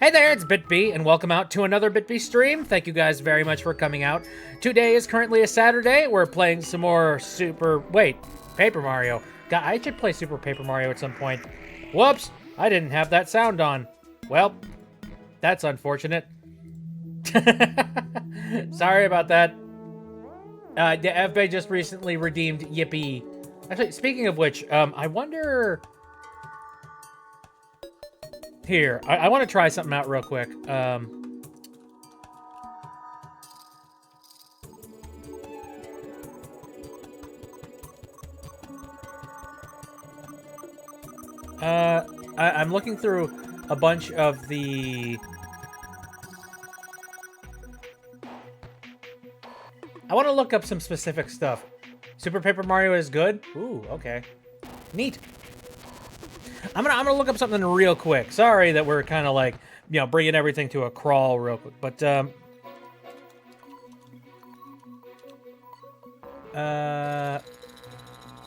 Hey there, it's BitB, and welcome out to another BitB stream. Thank you guys very much for coming out. Today is currently a Saturday. We're playing some more Paper Mario. God, I should play Super Paper Mario at some point. Whoops, I didn't have that sound on. Well, that's unfortunate. Sorry about that. The FBay just recently redeemed Yippee. Actually, speaking of which, I wonder... Here, I want to try something out real quick. I'm looking through a bunch of the... I want to look up some specific stuff. Super Paper Mario is good? Ooh, okay. Neat. I'm gonna look up something real quick. Sorry that we're kind of like, you know, bringing everything to a crawl real quick, but I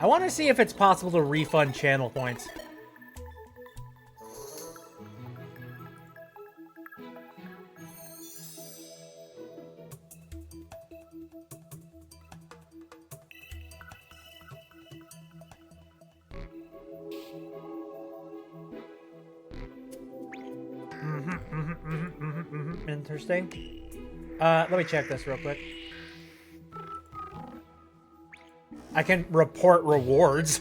want to see if it's possible to refund channel points. Interesting. Let me check this real quick. I can report rewards.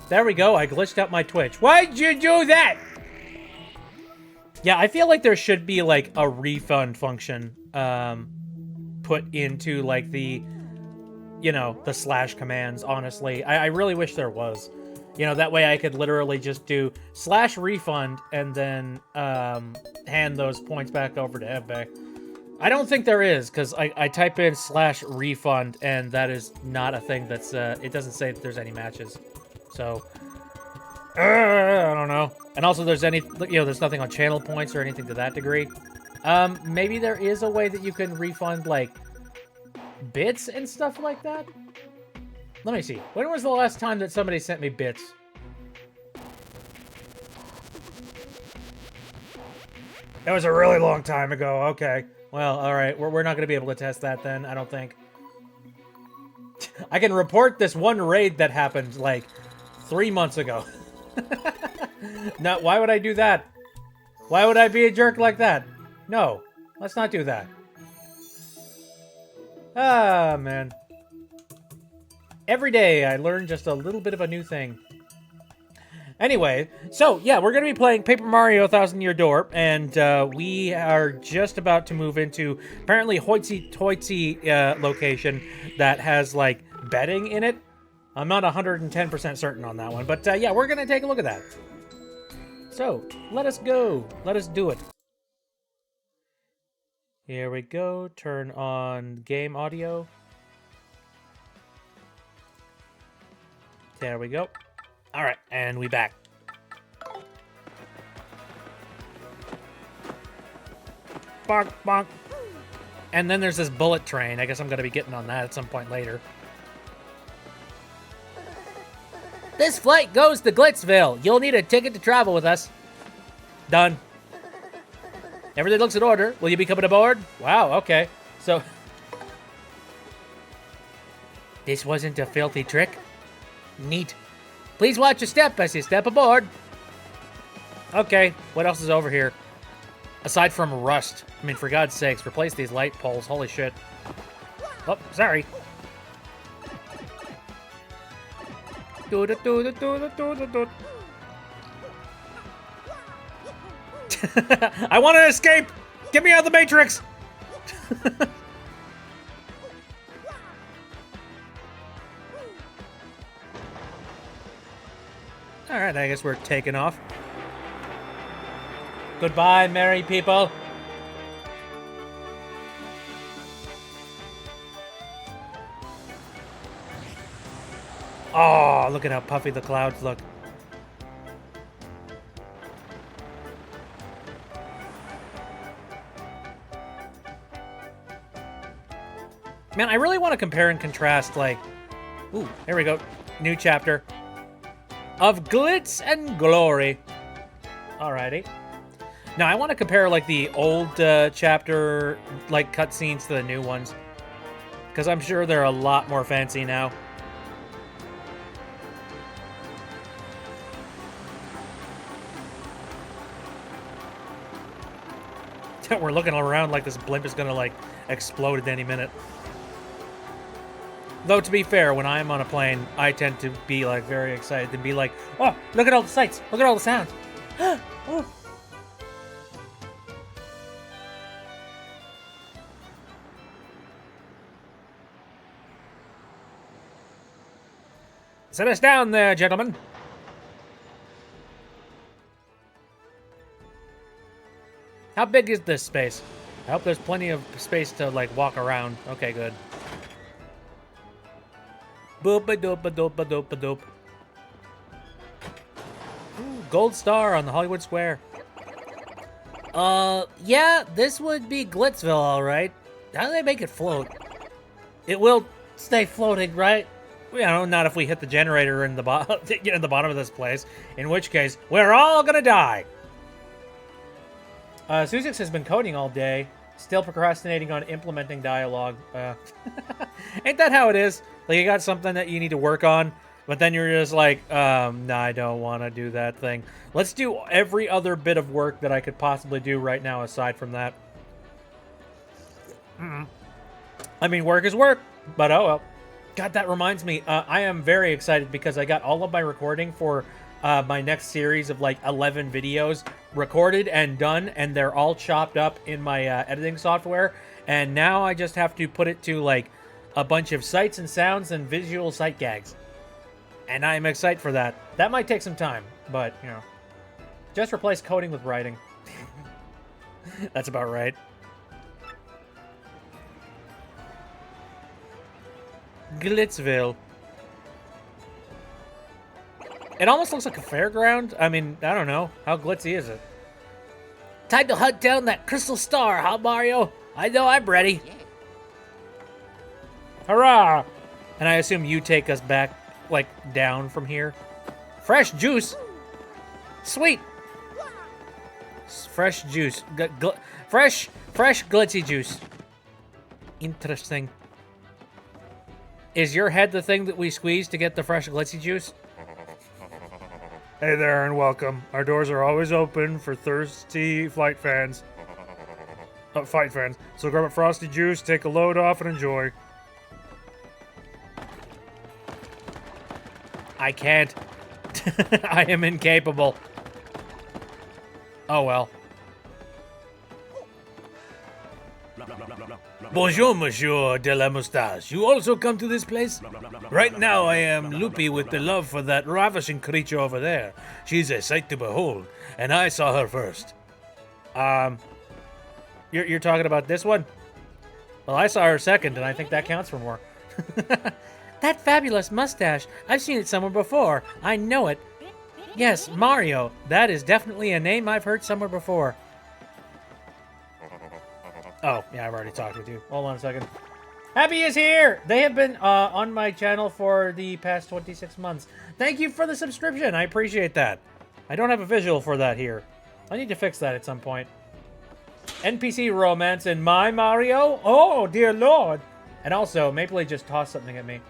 There we go. I glitched out my Twitch. Why'd you do that? Yeah, I feel like there should be like a refund function put into like the, you know, the slash commands, honestly. I really wish there was. You know, that way I could literally just do slash refund and then hand those points back over to FBay. I don't think there is, because I type in slash refund and that is not a thing that's, it doesn't say that there's any matches. So, I don't know. And also there's there's nothing on channel points or anything to that degree. Maybe there is a way that you can refund, like, bits and stuff like that? Let me see. When was the last time that somebody sent me bits? That was a really long time ago. Okay. Well, all right. We're not going to be able to test that then, I don't think. I can report this one raid that happened, like, 3 months ago. Now, why would I do that? Why would I be a jerk like that? No. Let's not do that. Ah, man. Every day, I learn just a little bit of a new thing. Anyway, so, yeah, we're going to be playing Paper Mario Thousand Year Door, and we are just about to move into, apparently, hoitsy-toitsy location that has, like, bedding in it. I'm not 110% certain on that one, but, yeah, we're going to take a look at that. So, let us go. Let us do it. Here we go. Turn on game audio. There we go. All right, and we back. Bonk, bonk. And then there's this bullet train. I guess I'm going to be getting on that at some point later. This flight goes to Glitzville. You'll need a ticket to travel with us. Done. Everything looks in order. Will you be coming aboard? Wow, okay. So... This wasn't a filthy trick. Neat. Please watch your step as you step aboard. Okay, what else is over here? Aside from rust. I mean, for God's sakes, replace these light poles. Holy shit. Oh, sorry. I want to escape! Get me out of the Matrix! Alright, I guess we're taking off. Goodbye, merry people. Oh, look at how puffy the clouds look. Man, I really want to compare and contrast, like... Ooh, here we go. New chapter. of glitz and glory. Alrighty. Now, I want to compare, like, the old chapter, like, cutscenes to the new ones. Because I'm sure they're a lot more fancy now. We're looking around like this blimp is going to, like, explode at any minute. Though, to be fair, when I'm on a plane, I tend to be, like, very excited and be like, oh, look at all the sights. Look at all the sounds. Oh. Sit us down there, gentlemen. How big is this space? I hope there's plenty of space to, like, walk around. Okay, good. Boop-a-doop-a-doop-a-doop-a-doop. Ooh, gold star on the Hollywood Square. Yeah, this would be Glitzville, all right. How do they make it float? It will stay floating, right? You know, not if we hit the generator in the in the bottom of this place. In which case, we're all gonna die. Susix has been coding all day, still procrastinating on implementing dialogue. Ain't that how it is? Like, you got something that you need to work on, but then you're just like, nah, I don't want to do that thing. Let's do every other bit of work that I could possibly do right now aside from that. I mean, work is work, but oh well. God, that reminds me, I am very excited because I got all of my recording for my next series of like 11 videos recorded and done, and they're all chopped up in my editing software, and now I just have to put it to like a bunch of sights and sounds and visual sight gags, and I'm excited for that. That might take some time, but you know, just replace coding with writing. That's about right. Glitzville. It almost looks like a fairground. I mean, I don't know. How glitzy is it? Time to hunt down that crystal star, huh, Mario? I know I'm ready. Yeah. Hurrah! And I assume you take us back, like, down from here. Fresh juice. Sweet. Fresh juice. Fresh glitzy juice. Interesting. Is your head the thing that we squeeze to get the fresh glitzy juice? Hey there and welcome. Our doors are always open for thirsty fight fans. So grab a frosty juice, take a load off, and enjoy. I can't. I am incapable. Oh well. Bonjour, Monsieur de la Moustache. You also come to this place? Right now I am loopy with the love for that ravishing creature over there. She's a sight to behold, and I saw her first. You're talking about this one? Well, I saw her second, and I think that counts for more. That fabulous mustache. I've seen it somewhere before. I know it. Yes, Mario. That is definitely a name I've heard somewhere before. Oh, yeah, I've already talked with you. Hold on a second. Happy is here! They have been on my channel for the past 26 months. Thank you for the subscription. I appreciate that. I don't have a visual for that here. I need to fix that at some point. NPC romance in my Mario? Oh, dear lord. And also, Mapley just tossed something at me.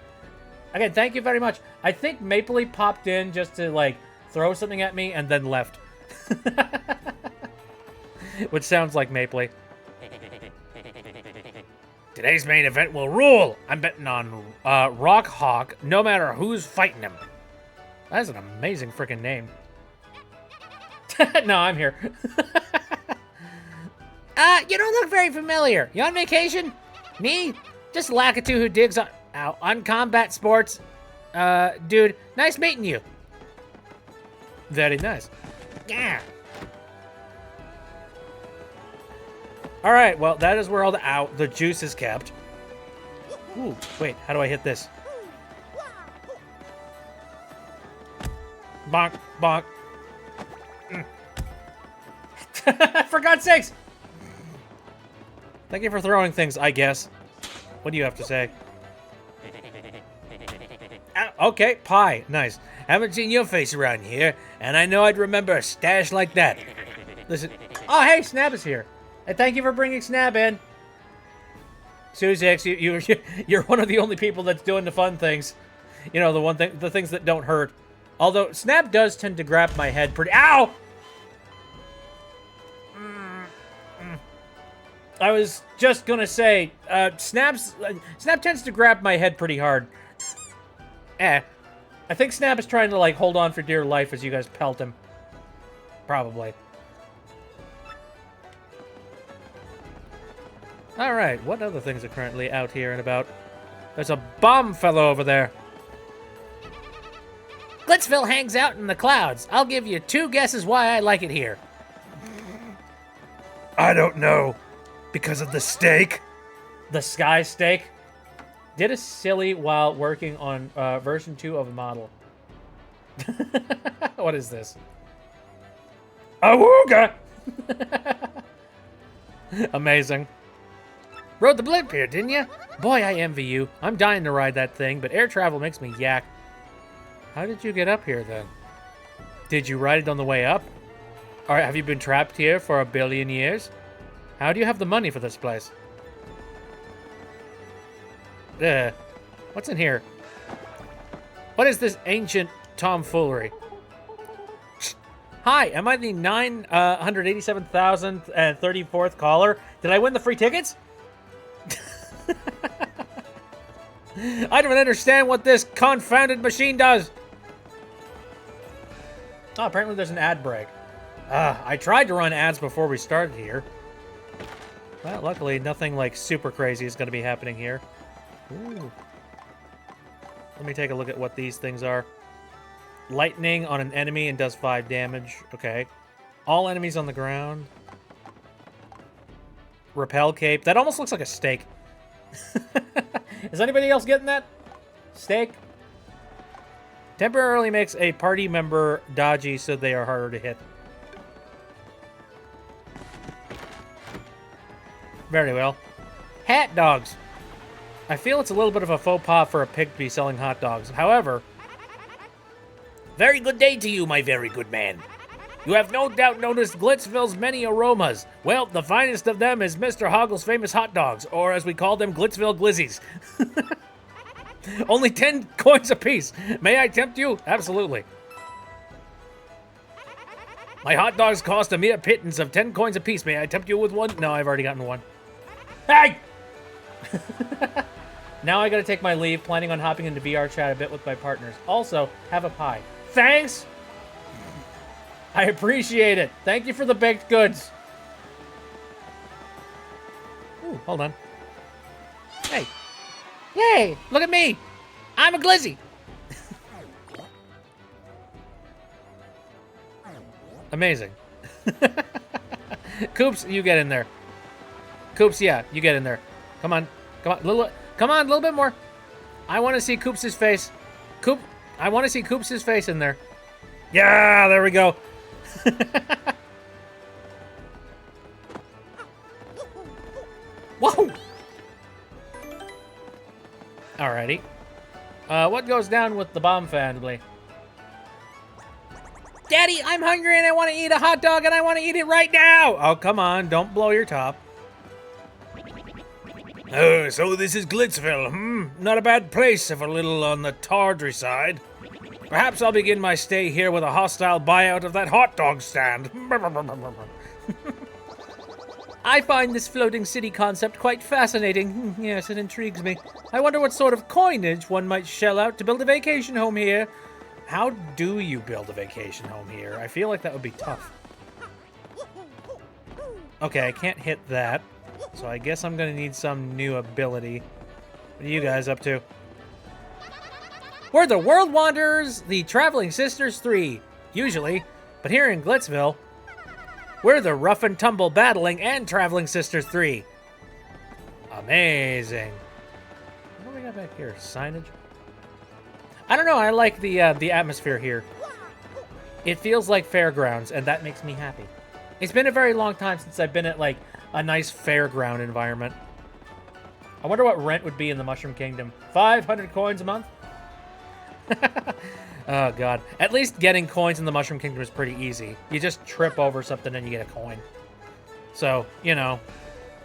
Again, thank you very much. I think Mapley popped in just to, like, throw something at me and then left. Which sounds like Mapley. Today's main event will rule. I'm betting on Rock Hawk, no matter who's fighting him. That's an amazing freaking name. No, I'm here. You don't look very familiar. You on vacation? Me? Just Lakitu who digs on combat sports. Dude, nice meeting you. Very nice. Yeah. All right, well, that is where all the juice is kept. Ooh, wait, how do I hit this? Bonk, bonk. For God's sakes! Thank you for throwing things, I guess. What do you have to say? Okay, pie. Nice. Haven't seen your face around here, and I know I'd remember a stash like that. Listen. Oh, hey, Snap is here. And thank you for bringing Snap in. Suzix, you're one of the only people that's doing the fun things. You know, the things that don't hurt. Although, Snap does tend to grab my head pretty... Ow! I was just gonna say, Snap tends to grab my head pretty hard. I think Snap is trying to, like, hold on for dear life as you guys pelt him. Probably. Alright, what other things are currently out here and about? There's a bomb fellow over there. Glitzville hangs out in the clouds. I'll give you 2 guesses why I like it here. I don't know. Because of the steak? The sky steak? Did a silly while working on version 2 of a model. What is this? Awooga! Amazing. Rode the blimp here, didn't you? Boy, I envy you. I'm dying to ride that thing, but air travel makes me yak. How did you get up here, then? Did you ride it on the way up? Or have you been trapped here for 1 billion years? How do you have the money for this place? What's in here? What is this ancient tomfoolery? Hi, am I the 987,034th caller? Did I win the free tickets? I don't understand what this confounded machine does. Oh, apparently there's an ad break. I tried to run ads before we started here. Well, luckily, nothing like super crazy is going to be happening here. Ooh. Let me take a look at what these things are. Lightning on an enemy and does 5 damage. Okay. All enemies on the ground. Repel cape. That almost looks like a steak. Is anybody else getting that? Steak? Temporarily makes a party member dodgy so they are harder to hit. Very well. Hat dogs. I feel it's a little bit of a faux pas for a pig to be selling hot dogs. However... Very good day to you, my very good man. You have no doubt noticed Glitzville's many aromas. Well, the finest of them is Mr. Hoggle's famous hot dogs, or as we call them, Glitzville Glizzies. Only 10 coins apiece. May I tempt you? Absolutely. My hot dogs cost a mere pittance of 10 coins apiece. May I tempt you with one? No, I've already gotten one. Hey! Now I gotta take my leave, planning on hopping into VR chat a bit with my partners. Also, have a pie. Thanks! I appreciate it. Thank you for the baked goods. Ooh, hold on. Hey. Yay! Look at me! I'm a glizzy! Amazing. Coops, you get in there. Coops, yeah, you get in there. Come on. Come on, come on, a little bit more. I want to see Coops' face. I want to see Coops' face in there. Yeah, there we go. Whoa! Alrighty. What goes down with the bomb family? Daddy, I'm hungry and I want to eat a hot dog and I want to eat it right now! Oh, come on, don't blow your top. Oh, so this is Glitzville, hmm? Not a bad place if a little on the tawdry side. Perhaps I'll begin my stay here with a hostile buyout of that hot dog stand. I find this floating city concept quite fascinating. Yes, it intrigues me. I wonder what sort of coinage one might shell out to build a vacation home here. How do you build a vacation home here? I feel like that would be tough. Okay, I can't hit that. So I guess I'm gonna need some new ability. What are you guys up to? We're the World Wanderers, the Traveling Sisters 3, usually. But here in Glitzville, we're the Rough and Tumble Battling and Traveling Sisters 3. Amazing. What do we got back here? Signage? I don't know, I like the atmosphere here. It feels like fairgrounds, and that makes me happy. It's been a very long time since I've been at, like, a nice fairground environment. I wonder what rent would be in the Mushroom Kingdom. 500 coins a month? Oh, God. At least getting coins in the Mushroom Kingdom is pretty easy. You just trip over something and you get a coin. So, you know,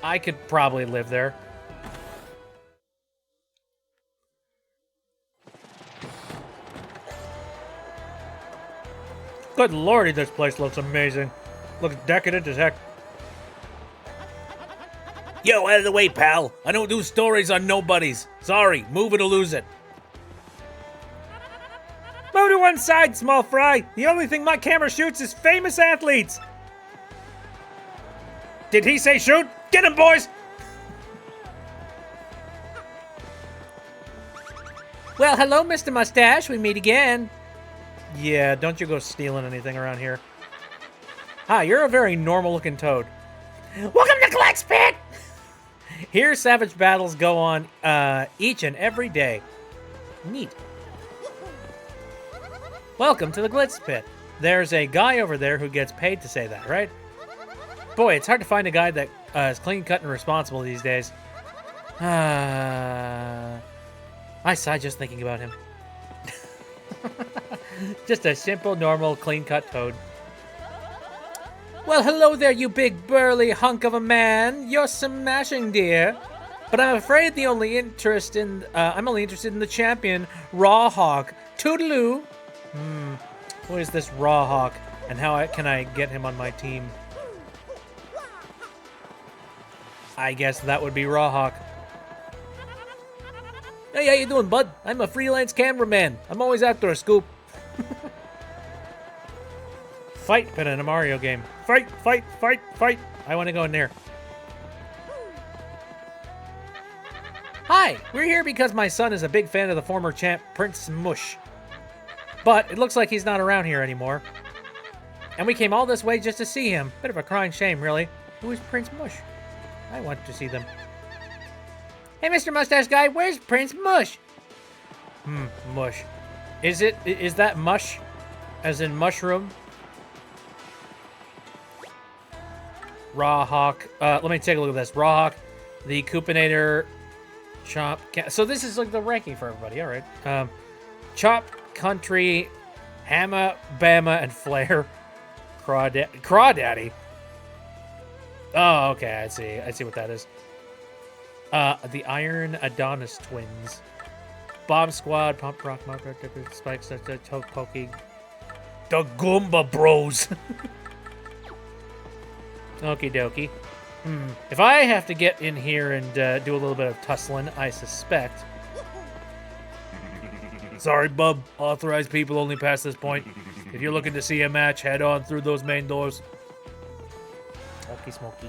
I could probably live there. Good lordy, this place looks amazing. Looks decadent as heck. Yo, out of the way, pal. I don't do stories on nobodies. Sorry, move it or lose it. Move to one side, small fry. The only thing my camera shoots is famous athletes. Did he say shoot? Get him, boys! Well, hello, Mr. Mustache. We meet again. Yeah, don't you go stealing anything around here. Hi, you're a very normal-looking toad. Welcome to Glitz Pit! Here, savage battles go on each and every day. Neat. Welcome to the Glitz Pit. There's a guy over there who gets paid to say that, right? Boy, it's hard to find a guy that is clean-cut and responsible these days. I sigh just thinking about him. Just a simple, normal, clean-cut toad. Well, hello there, you big burly hunk of a man. You're smashing, dear. But I'm afraid I'm only interested in the champion, Rawhawk. Toodaloo. Who is this Rawhawk, and how can I get him on my team? I guess that would be Rawhawk. Hey, how you doing, bud? I'm a freelance cameraman. I'm always after a scoop. Fight, but in a Mario game. Fight, fight, fight, fight. I want to go in there. Hi, we're here because my son is a big fan of the former champ, Prince Mush. But it looks like he's not around here anymore. And we came all this way just to see him. Bit of a crying shame, really. Who is Prince Mush? I want to see them. Hey, Mr. Mustache Guy, where's Prince Mush? Mush. Is that mush? As in mushroom? Rawhawk. Let me take a look at this. Rawhawk, the Coopinator, Chomp. So this is like the ranking for everybody. All right. Chop, Country, Hamma, Bama, and Flare. Crawdaddy. Oh, okay. I see. I see what that is. The Iron Adonis Twins. Bomb Squad, Pump Rock, Spikes, Pokey. The Goomba Bros. Okie dokie. If I have to get in here and do a little bit of tussling, I suspect. Sorry, bub. Authorized people only pass this point. If you're looking to see a match, head on through those main doors. Smoky, smoky.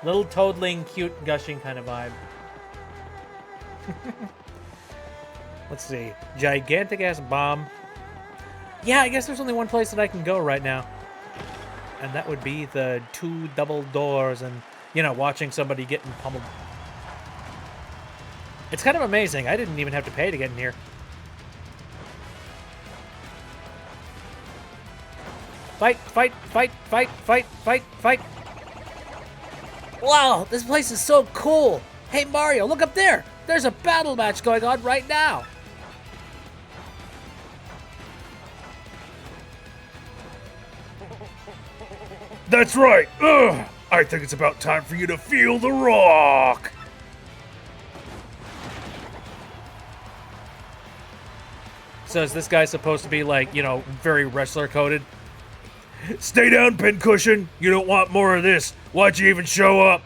Little toadling, cute, gushing kind of vibe. Let's see. Gigantic-ass bomb. Yeah, I guess there's only one place that I can go right now. And that would be the 2 double doors and, you know, watching somebody getting pummeled. It's kind of amazing. I didn't even have to pay to get in here. Fight, fight, fight, fight, fight, fight, fight. Wow, this place is so cool. Hey, Mario, look up there. There's a battle match going on right now. That's right. Ugh. I think it's about time for you to feel the rock. So is this guy supposed to be like, you know, very wrestler coded? Stay down, Pincushion. You don't want more of this. Why'd you even show up?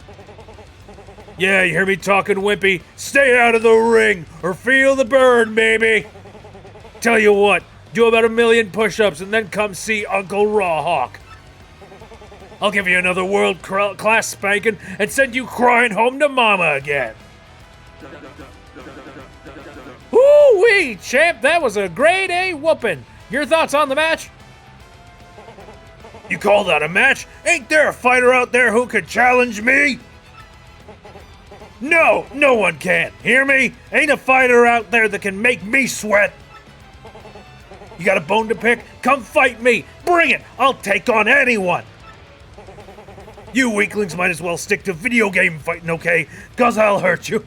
Yeah, you hear me talking, Wimpy? Stay out of the ring or feel the burn, baby. Tell you what, do about 1 million push-ups and then come see Uncle Rawhawk. I'll give you another world-class spanking and send you crying home to Mama again. Woo-wee, champ, that was a grade A whooping. Your thoughts on the match? You call that a match? Ain't there a fighter out there who could challenge me? No, no one can. Hear me? Ain't a fighter out there that can make me sweat. You got a bone to pick? Come fight me. Bring it. I'll take on anyone. You weaklings might as well stick to video game fighting, okay? 'Cause I'll hurt you.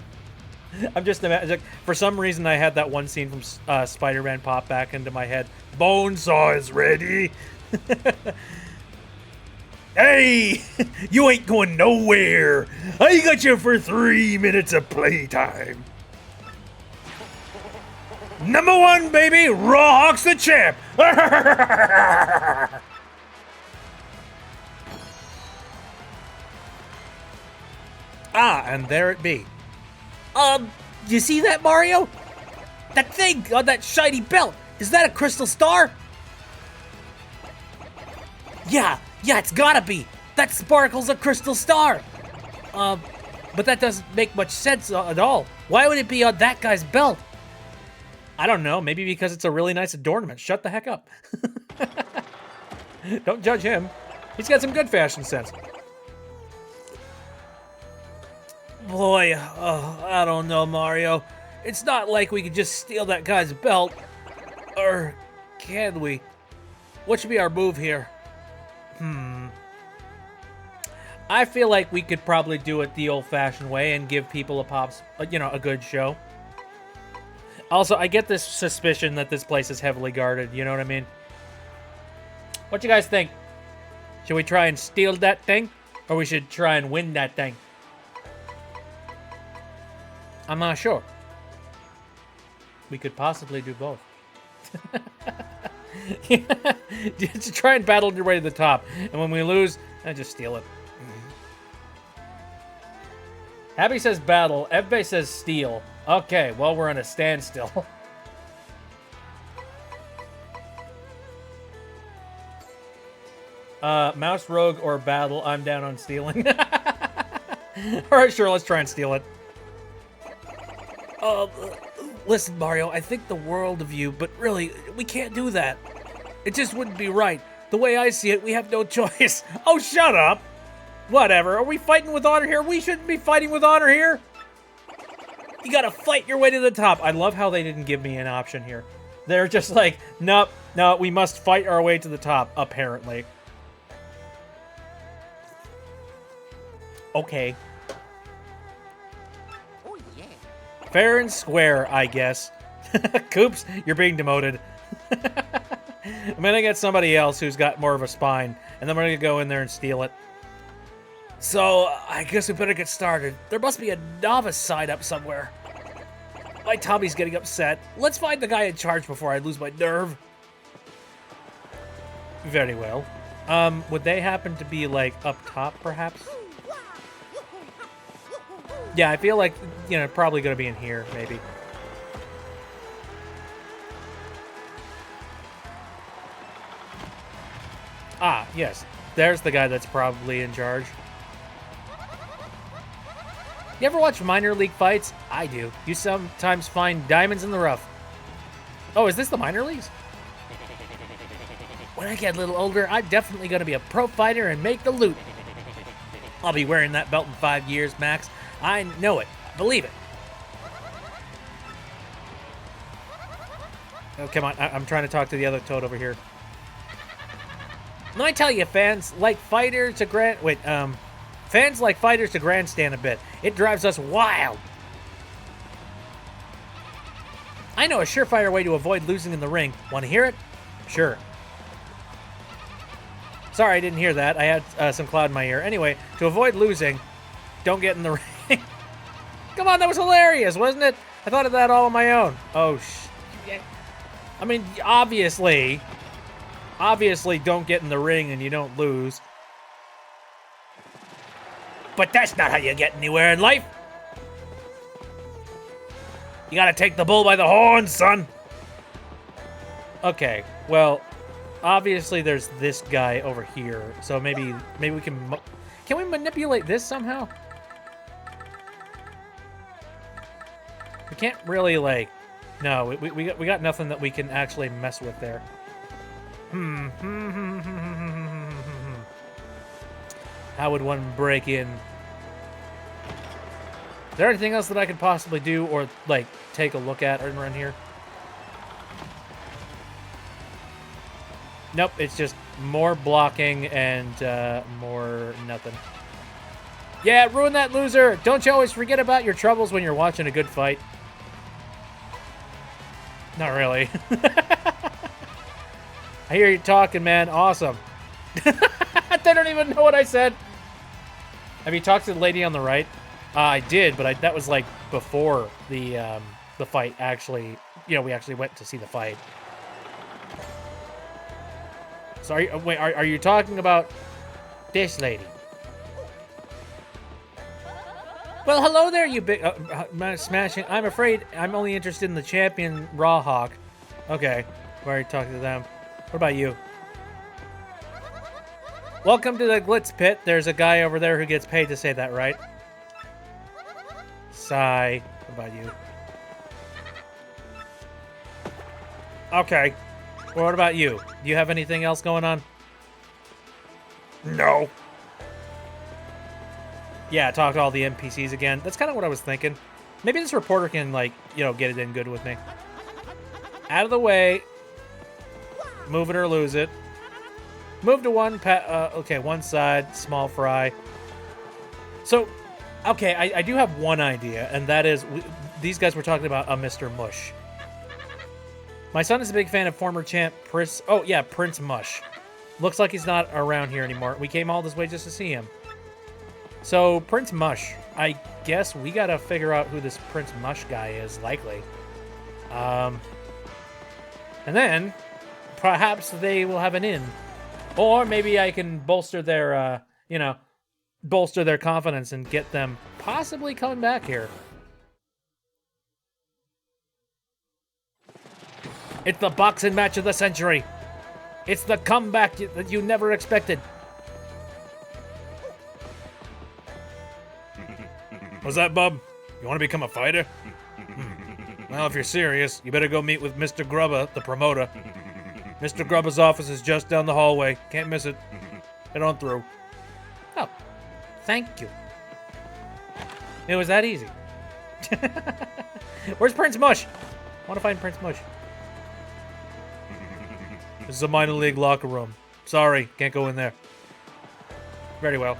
I'm just imagining. For some reason, I had that one scene from Spider-Man pop back into my head. Bonesaw is ready. Hey, you ain't going nowhere. I got you for 3 minutes of playtime. Number 1, baby, Rawhawk's the champ. Ah, and there it be. You see that, Mario? That thing on that shiny belt, is that a crystal star? Yeah, it's gotta be. That sparkles a crystal star. But that doesn't make much sense at all. Why would it be on that guy's belt? I don't know, maybe because it's a really nice adornment. Shut the heck up. Don't judge him. He's got some good fashion sense. Boy, I don't know, Mario. It's not like we could just steal that guy's belt. Or can we? What should be our move here? I feel like we could probably do it the old-fashioned way and give people a good show. Also, I get this suspicion that this place is heavily guarded, you know what I mean? What you guys think? Should we try and steal that thing? Or we should try and win that thing? I'm not sure. We could possibly do both. Just try and battle your way to the top. And when we lose, I just steal it. Abby says battle. Ebbe says steal. Okay, well, we're in a standstill. Mouse, rogue, or battle. I'm down on stealing. Alright, sure, let's try and steal it. Listen, Mario, I think the world of you, but really, we can't do that. It just wouldn't be right. The way I see it, we have no choice. Oh, shut up! Whatever, are we fighting with honor here? We shouldn't be fighting with honor here! You gotta fight your way to the top. I love how they didn't give me an option here. They're just like, nope, no, we must fight our way to the top, apparently. Okay. Fair and square, I guess. Coops, you're being demoted. I'm gonna get somebody else who's got more of a spine, and then we're gonna go in there and steal it. So, I guess we better get started. There must be a novice side up somewhere. My Tommy's getting upset. Let's find the guy in charge before I lose my nerve. Very well. Would they happen to be, like, up top, perhaps? Yeah, I feel like, probably gonna be in here, maybe. Ah, yes. There's the guy that's probably in charge. You ever watch minor league fights? I do. You sometimes find diamonds in the rough. Oh, is this the minor leagues? When I get a little older, I'm definitely gonna be a pro fighter and make the loot. I'll be wearing that belt in 5 years, Max. I know it. Believe it. Oh, come on. I'm trying to talk to the other Toad over here. Let me tell you, fans like fighters to fans like fighters to grandstand a bit. It drives us wild. I know a surefire way to avoid losing in the ring. Want to hear it? Sure. Sorry, I didn't hear that. I had some cloud in my ear. Anyway, to avoid losing, don't get in the ring. Come on, that was hilarious, wasn't it? I thought of that all on my own. Oh, I mean, obviously, don't get in the ring and you don't lose. But that's not how you get anywhere in life. You gotta take the bull by the horns, son. Okay, well, obviously there's this guy over here. So maybe we can we manipulate this somehow? We can't really, like... No, we got nothing that we can actually mess with there. How would one break in? Is there anything else that I could possibly do or, like, take a look at around here? Nope, it's just more blocking and more nothing. Yeah, ruin that loser. Don't you always forget about your troubles when you're watching a good fight? Not really. I hear you talking, man. Awesome. They don't even know what I said. Have you talked to the lady on the right? I did, but that was like before the fight actually. You know, we actually went to see the fight. So are you talking about this lady? Well, hello there, you big smashing. I'm afraid I'm only interested in the champion Raw Hawk. Okay, we already talked to them. What about you? Welcome to the Glitz Pit. There's a guy over there who gets paid to say that, right? Sigh. What about you? Okay. Well, what about you? Do you have anything else going on? No. Yeah, talk to all the NPCs again. That's kind of what I was thinking. Maybe this reporter can, like, you know, get it in good with me. Out of the way. Move it or lose it. Move to one, okay, one side, small fry. So, okay, I do have one idea, and that is, these guys were talking about a Mr. Mush. My son is a big fan of former champ Prince, oh yeah, Prince Mush. Looks like he's not around here anymore. We came all this way just to see him. So, Prince Mush, I guess we gotta figure out who this Prince Mush guy is, likely. And then, perhaps they will have an in. Or maybe I can bolster their, you know, bolster their confidence and get them possibly coming back here. It's the boxing match of the century. It's the comeback that you never expected. What's that, bub? You want to become a fighter? Well, if you're serious, you better go meet with Mr. Grubba, the promoter. Mr. Grubba's office is just down the hallway. Can't miss it. Head on through. Oh, thank you. It was that easy. Where's Prince Mush? I want to find Prince Mush. This is a minor league locker room. Sorry, can't go in there. Very well.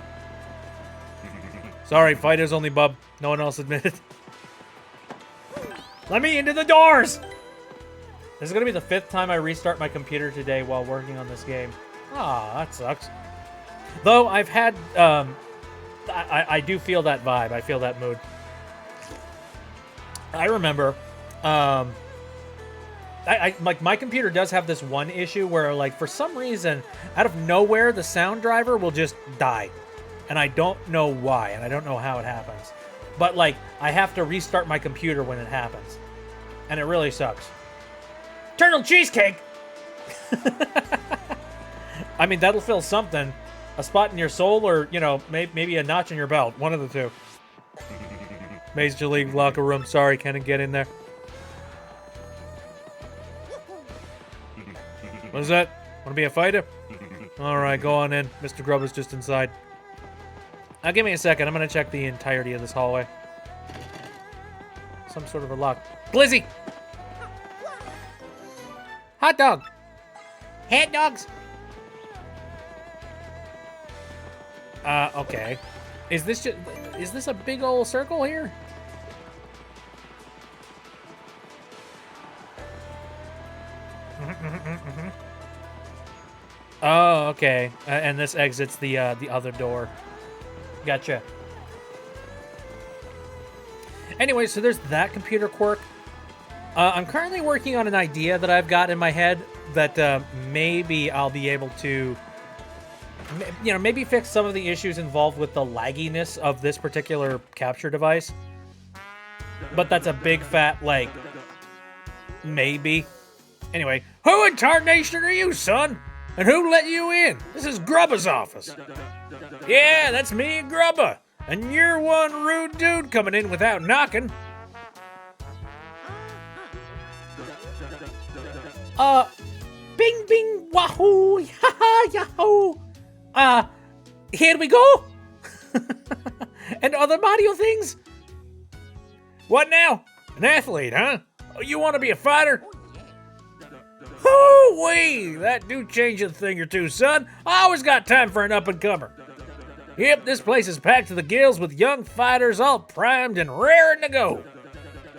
Sorry, fighters only, bub. No one else admitted. Let me into the doors! This is going to be the 5th time I restart my computer today while working on this game. Ah, that sucks. Though I've had, I do feel that vibe. I feel that mood. I remember, like my computer does have this one issue where, like, for some reason, out of nowhere, the sound driver will just die. And I don't know why, and I don't know how it happens. But, like, I have to restart my computer when it happens. And it really sucks. Turtle cheesecake! I mean, that'll fill something. A spot in your soul or, you know, maybe a notch in your belt. One of the two. Major League locker room. Sorry, can't get in there. What is that? Want to be a fighter? Alright, go on in. Mr. Grubb is just inside. Now, give me a second. I'm going to check the entirety of this hallway. Some sort of a lock. Glizzy! Hot dog! Hot dogs! Okay. Is this a big old circle here? Oh, okay. And this exits the other door. Gotcha. Anyway, so there's that computer quirk. I'm currently working on an idea that I've got in my head that maybe I'll be able to, you know, maybe fix some of the issues involved with the lagginess of this particular capture device. But that's a big fat, like, maybe. Anyway, who in tarnation are you, son? And who let you in? This is Grubba's office. Yeah, that's me and Grubba. And you're one rude dude coming in without knocking. Bing, bing, wahoo, yaha, yahoo. Here we go. And other Mario things? What now? An athlete, huh? Oh, you want to be a fighter? Hoo-wee! That do change a thing or two, son. I always got time for an up-and-comer. Yep, this place is packed to the gills with young fighters all primed and raring to go.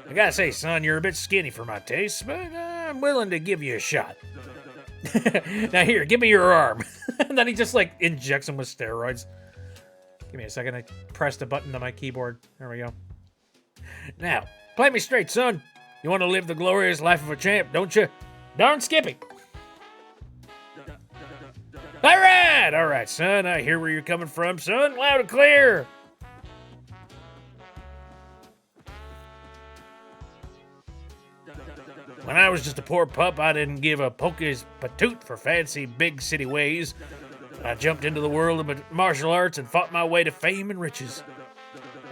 I gotta say, son, you're a bit skinny for my taste, but I'm willing to give you a shot. Now here, give me your arm. And then he just like injects him with steroids. Give me a second, I pressed a button on my keyboard. There we go. Now, play me straight, son. You want to live the glorious life of a champ, don't you? Darn Skippy. All right, son. I hear where you're coming from, son. Loud and clear. When I was just a poor pup, I didn't give a pocus patoot for fancy big city ways. I jumped into the world of martial arts and fought my way to fame and riches.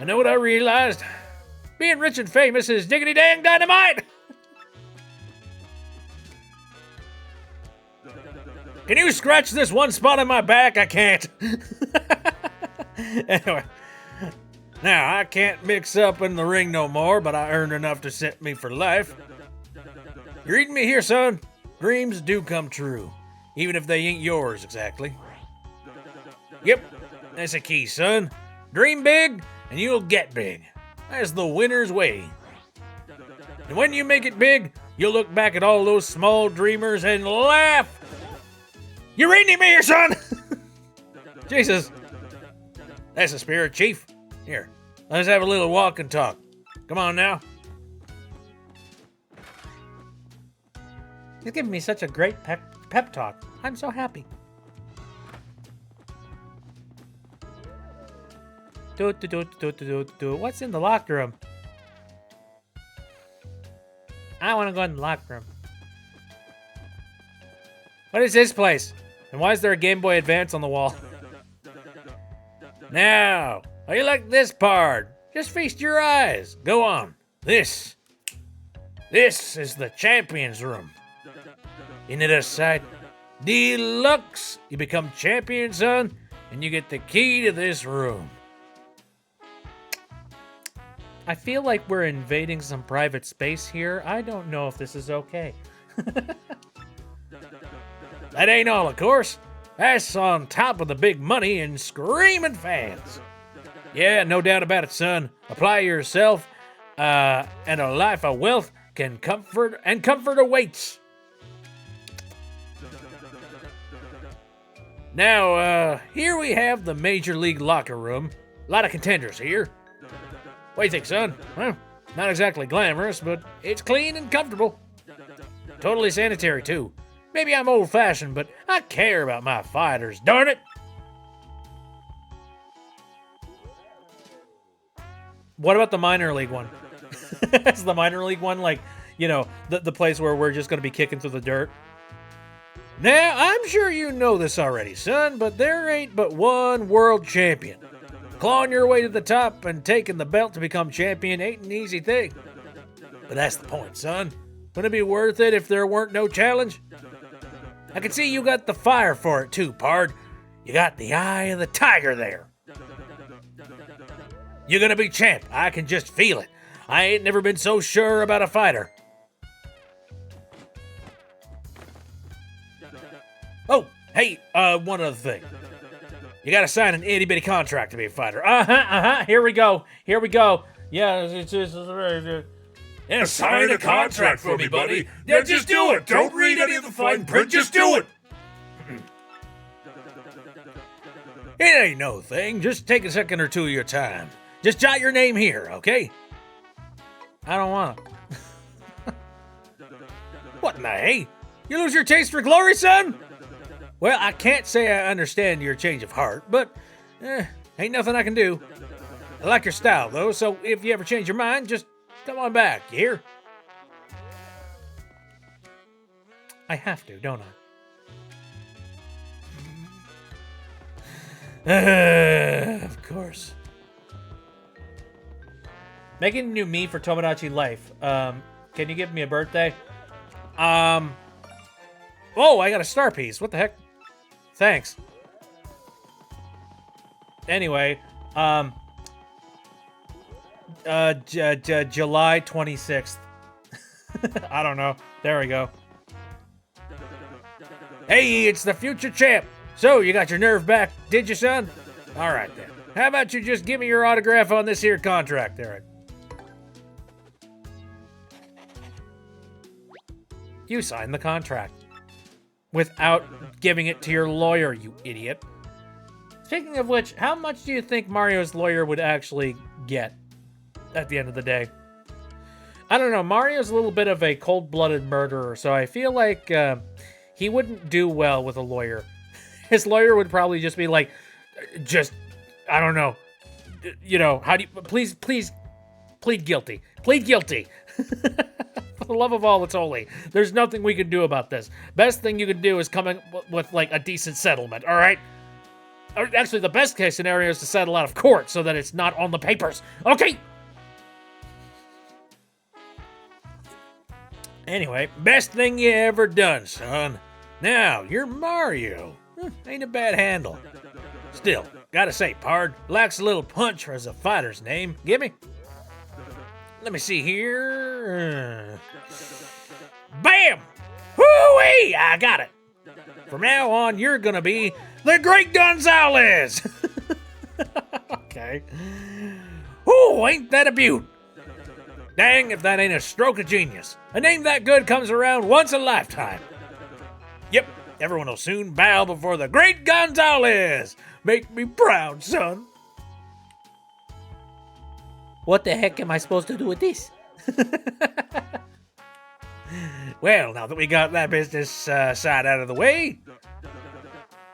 I know what I realized. Being rich and famous is diggity dang dynamite. Can you scratch this one spot on my back? I can't. Anyway. Now, I can't mix up in the ring no more, but I earned enough to set me for life. You reading me here, son? Dreams do come true, even if they ain't yours exactly. Yep, that's a key, son. Dream big, and you'll get big. That's the winner's way. And when you make it big, you'll look back at all those small dreamers and laugh. You reading me here, son? Jesus. That's the spirit, Chief. Here, let's have a little walk and talk. Come on now. He's giving me such a great pep talk. I'm so happy. What's in the locker room? I want to go in the locker room. What is this place? And why is there a Game Boy Advance on the wall? Now, how you like this part? Just feast your eyes. Go on. This is the champion's room. Isn't it a sight? Deluxe. You become champion, son, and you get the key to this room. I feel like we're invading some private space here. I don't know if this is okay. That ain't all, of course. That's on top of the big money and screaming fans. Yeah, no doubt about it, son. Apply yourself, and a life of wealth can comfort awaits. Now, here we have the Major League locker room. A lot of contenders here. What do you think, son? Well, not exactly glamorous, but it's clean and comfortable. Totally sanitary, too. Maybe I'm old-fashioned, but I care about my fighters, darn it! What about the minor league one? Is the minor league one like, you know, the place where we're just going to be kicking through the dirt? Now, I'm sure you know this already, son, but there ain't but one world champion. Clawing your way to the top and taking the belt to become champion ain't an easy thing. But that's the point, son. Wouldn't it be worth it if there weren't no challenge? I can see you got the fire for it too, pard. You got the eye of the tiger there. You're gonna be champ. I can just feel it. I ain't never been so sure about a fighter. Oh, hey, one other thing. You gotta sign an itty-bitty contract to be a fighter. Here we go. Yeah, it's just... Yeah, sign a contract for me, buddy. Yeah, just do it. Don't read any of the fine print. Just do it. It ain't no thing. Just take a second or two of your time. Just jot your name here, okay? I don't want to. What in the hey? You lose your taste for glory, son? Well, I can't say I understand your change of heart, but ain't nothing I can do. I like your style, though, so if you ever change your mind, just come on back, you hear? I have to, don't I? Of course. Making a new me for Tomodachi Life. Can you give me a birthday? Oh, I got a star piece. What the heck? Thanks. Anyway, July 26th. I don't know. There we go. Hey, it's the future champ. So, you got your nerve back, did you, son? All right, then. How about you just give me your autograph on this here contract, Eric? You signed the contract. Without giving it to your lawyer, you idiot. Speaking of which, how much do you think Mario's lawyer would actually get at the end of the day? I don't know. Mario's a little bit of a cold-blooded murderer, so I feel like he wouldn't do well with a lawyer. His lawyer would probably just be like, I don't know. You know, how do you, please plead guilty. Plead guilty. For the love of all that's holy. There's nothing we can do about this. Best thing you can do is come in with like a decent settlement, all right? Or actually, the best case scenario is to settle out of court so that it's not on the papers. Okay? Anyway, best thing you ever done, son. Now, you're Mario. Ain't a bad handle. Still, gotta say, pard, lacks a little punch as a fighter's name. Gimme? Let me see here. Bam! Whoo-wee! I got it. From now on, you're gonna be the Great Gonzalez! Okay. Ooh, ain't that a beaut? Dang, if that ain't a stroke of genius. A name that good comes around once a lifetime. Yep, everyone will soon bow before the Great Gonzalez. Make me proud, son. What the heck am I supposed to do with this? Well, now that we got that business side out of the way,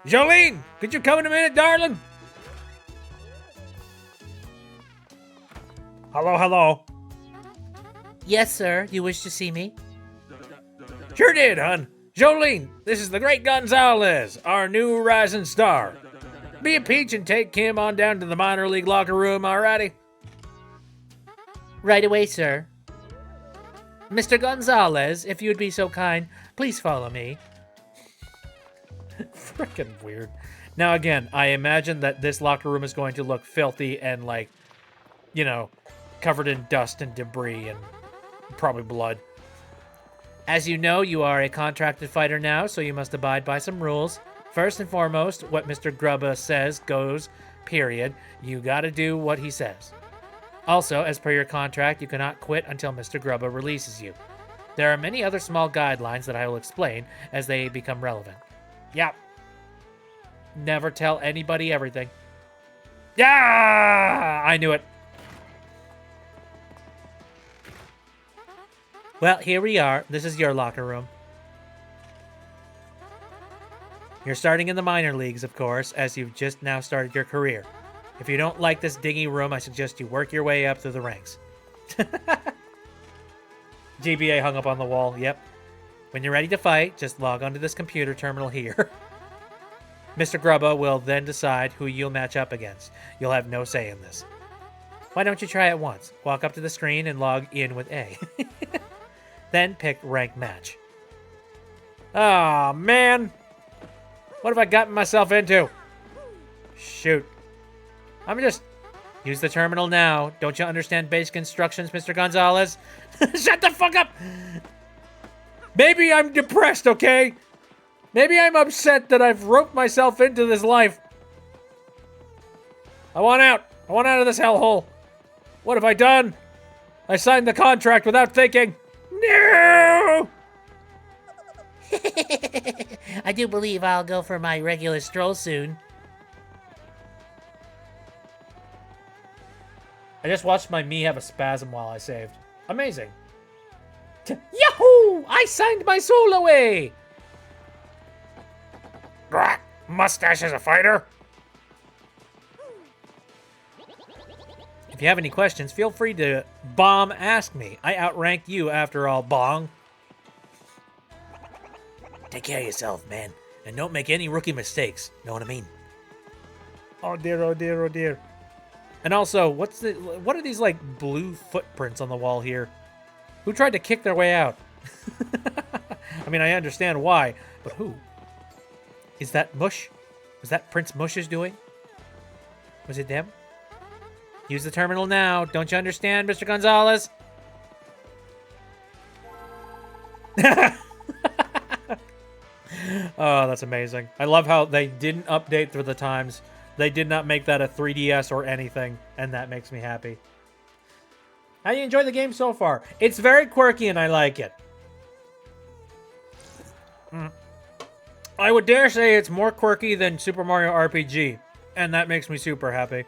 Jolene, could you come in a minute, darling? Hello, hello. Yes, sir. You wish to see me? Sure did, hun. Jolene, this is the Great Gonzalez, our new rising star. Be a peach and take Kim on down to the minor league locker room, alrighty? Right away, sir. Mr. Gonzalez, if you would be so kind, please follow me. Frickin' weird. Now again, I imagine that this locker room is going to look filthy and like, you know, covered in dust and debris and probably blood. As you know, you are a contracted fighter now, so you must abide by some rules. First and foremost, what Mr. Grubba says goes, period. You gotta do what he says. Also, as per your contract, you cannot quit until Mr. Grubba releases you. There are many other small guidelines that I will explain as they become relevant. Yep. Never tell anybody everything. Yeah! I knew it. Well, here we are. This is your locker room. You're starting in the minor leagues, of course, as you've just now started your career. If you don't like this dingy room, I suggest you work your way up through the ranks. GBA hung up on the wall, yep. When you're ready to fight, just log onto this computer terminal here. Mr. Grubba will then decide who you'll match up against. You'll have no say in this. Why don't you try it once? Walk up to the screen and log in with A. Then pick rank match. Oh, man. What have I gotten myself into? Shoot. I'm just... Use the terminal now. Don't you understand basic instructions, Mr. Gonzalez? Shut the fuck up! Maybe I'm depressed, okay? Maybe I'm upset that I've roped myself into this life. I want out. I want out of this hellhole. What have I done? I signed the contract without thinking. No! I do believe I'll go for my regular stroll soon. I just watched my me have a spasm while I saved. Amazing. Yahoo! I signed my soul away! Mustache as a fighter? If you have any questions, feel free to bomb ask me. I outranked you after all, Bong. Take care of yourself, man. And don't make any rookie mistakes. Know what I mean? Oh dear, oh dear, oh dear. And also, what are these, like, blue footprints on the wall here? Who tried to kick their way out? I mean, I understand why, but who? Is that Mush? Was that Prince Mush's doing? Was it them? Use the terminal now. Don't you understand, Mr. Gonzalez? Oh, that's amazing. I love how they didn't update through the times They did not make that a 3DS or anything, and that makes me happy. How do you enjoy the game so far? It's very quirky, and I like it. I would dare say it's more quirky than Super Mario RPG, and that makes me super happy.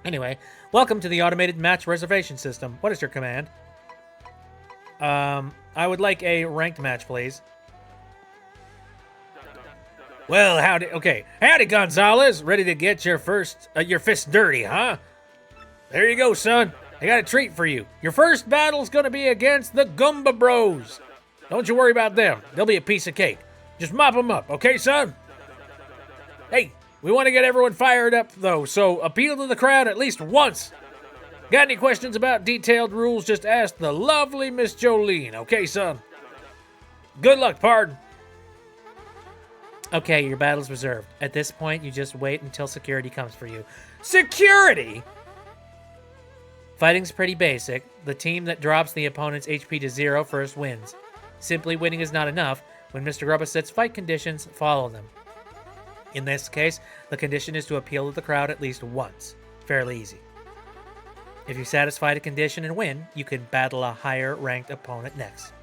Anyway, welcome to the automated match reservation system. What is your command? I would like a ranked match, please. Well, howdy, Gonzalez. Ready to get your fist dirty, huh? There you go, son. I got a treat for you. Your first battle's gonna be against the Goomba Bros. Don't you worry about them. They'll be a piece of cake. Just mop them up, okay, son? Hey, we want to get everyone fired up, though, so appeal to the crowd at least once. Got any questions about detailed rules, just ask the lovely Miss Jolene, okay, son? Good luck, pardon. Okay, your battle's reserved. At this point, you just wait until security comes for you. Security? Fighting's pretty basic. The team that drops the opponent's HP to 0 first wins. Simply winning is not enough. When Mr. Grubba sets fight conditions, follow them. In this case, the condition is to appeal to the crowd at least once. Fairly easy. If you satisfy the condition and win, you can battle a higher ranked opponent next.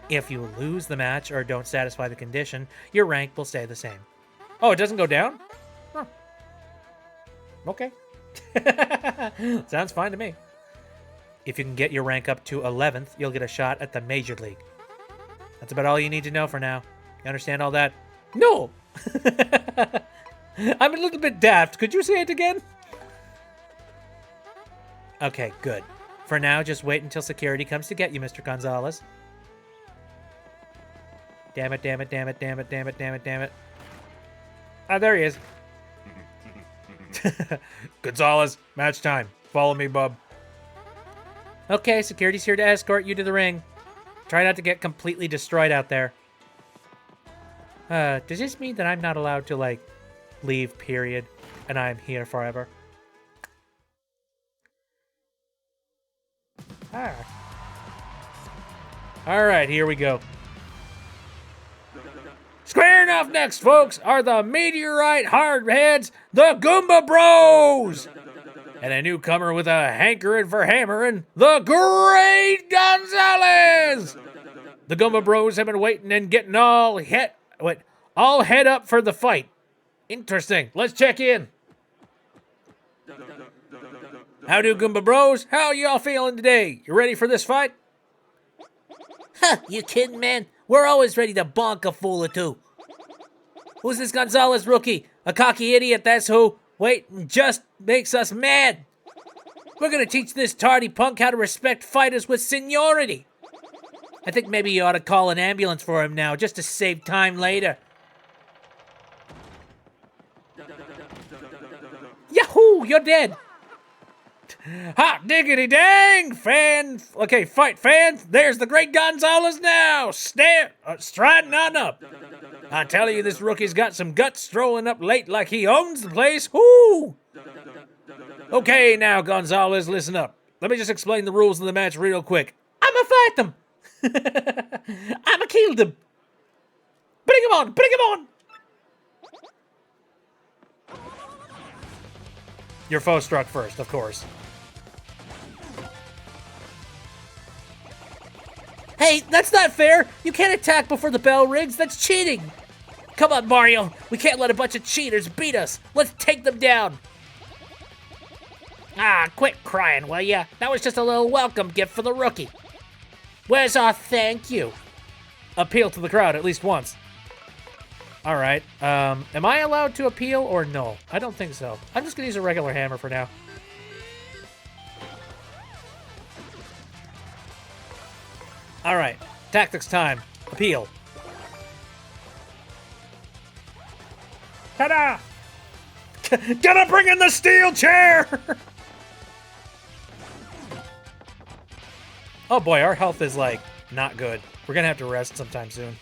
If you lose the match or don't satisfy the condition, your rank will stay the same. Oh, it doesn't go down? Huh. Okay. Sounds fine to me. If you can get your rank up to 11th, you'll get a shot at the Major League. That's about all you need to know for now. You understand all that? No! I'm a little bit daft. Could you say it again? Okay, good. For now, just wait until security comes to get you, Mr. Gonzalez. Damn it, damn it, damn it, damn it, damn it, damn it, damn it. Ah, there he is. Gonzalez, match time. Follow me, bub. Okay, security's here to escort you to the ring. Try not to get completely destroyed out there. Does this mean that I'm not allowed to, like, leave, period, and I'm here forever? Ah. Alright, here we go. Squaring off next, folks, are the Meteorite Hardheads, the Goomba Bros! And a newcomer with a hankering for hammering, the Great Gonzalez! The Goomba Bros have been waiting and getting all head up for the fight. Interesting. Let's check in. How do, Goomba Bros? How y'all feeling today? You ready for this fight? Huh, you kidding, man? We're always ready to bonk a fool or two. Who's this Gonzalez rookie? A cocky idiot, that's who. Wait, and just makes us mad. We're gonna teach this tardy punk how to respect fighters with seniority. I think maybe you ought to call an ambulance for him now, just to save time later. Yahoo! You're dead! Hot diggity dang! Okay, fight, fans! There's the Great Gonzalez now! Striding on up! I tell you, this rookie's got some guts, strolling up late like he owns the place. Whoo! Okay, now, Gonzalez, listen up. Let me just explain the rules of the match real quick. I'ma fight them! I'ma kill them! Bring him on! Bring him on! Your foe struck first, of course. Hey, that's not fair! You can't attack before the bell rings, that's cheating! Come on, Mario! We can't let a bunch of cheaters beat us! Let's take them down! Ah, quit crying, will ya? That was just a little welcome gift for the rookie. Where's our thank you? Appeal to the crowd at least once. All right. Am I allowed to appeal or no? I don't think so. I'm just gonna use a regular hammer for now. All right. Tactics time. Appeal. Ta-da! Gonna bring in the steel chair! Oh boy, our health is, like, not good. We're gonna have to rest sometime soon.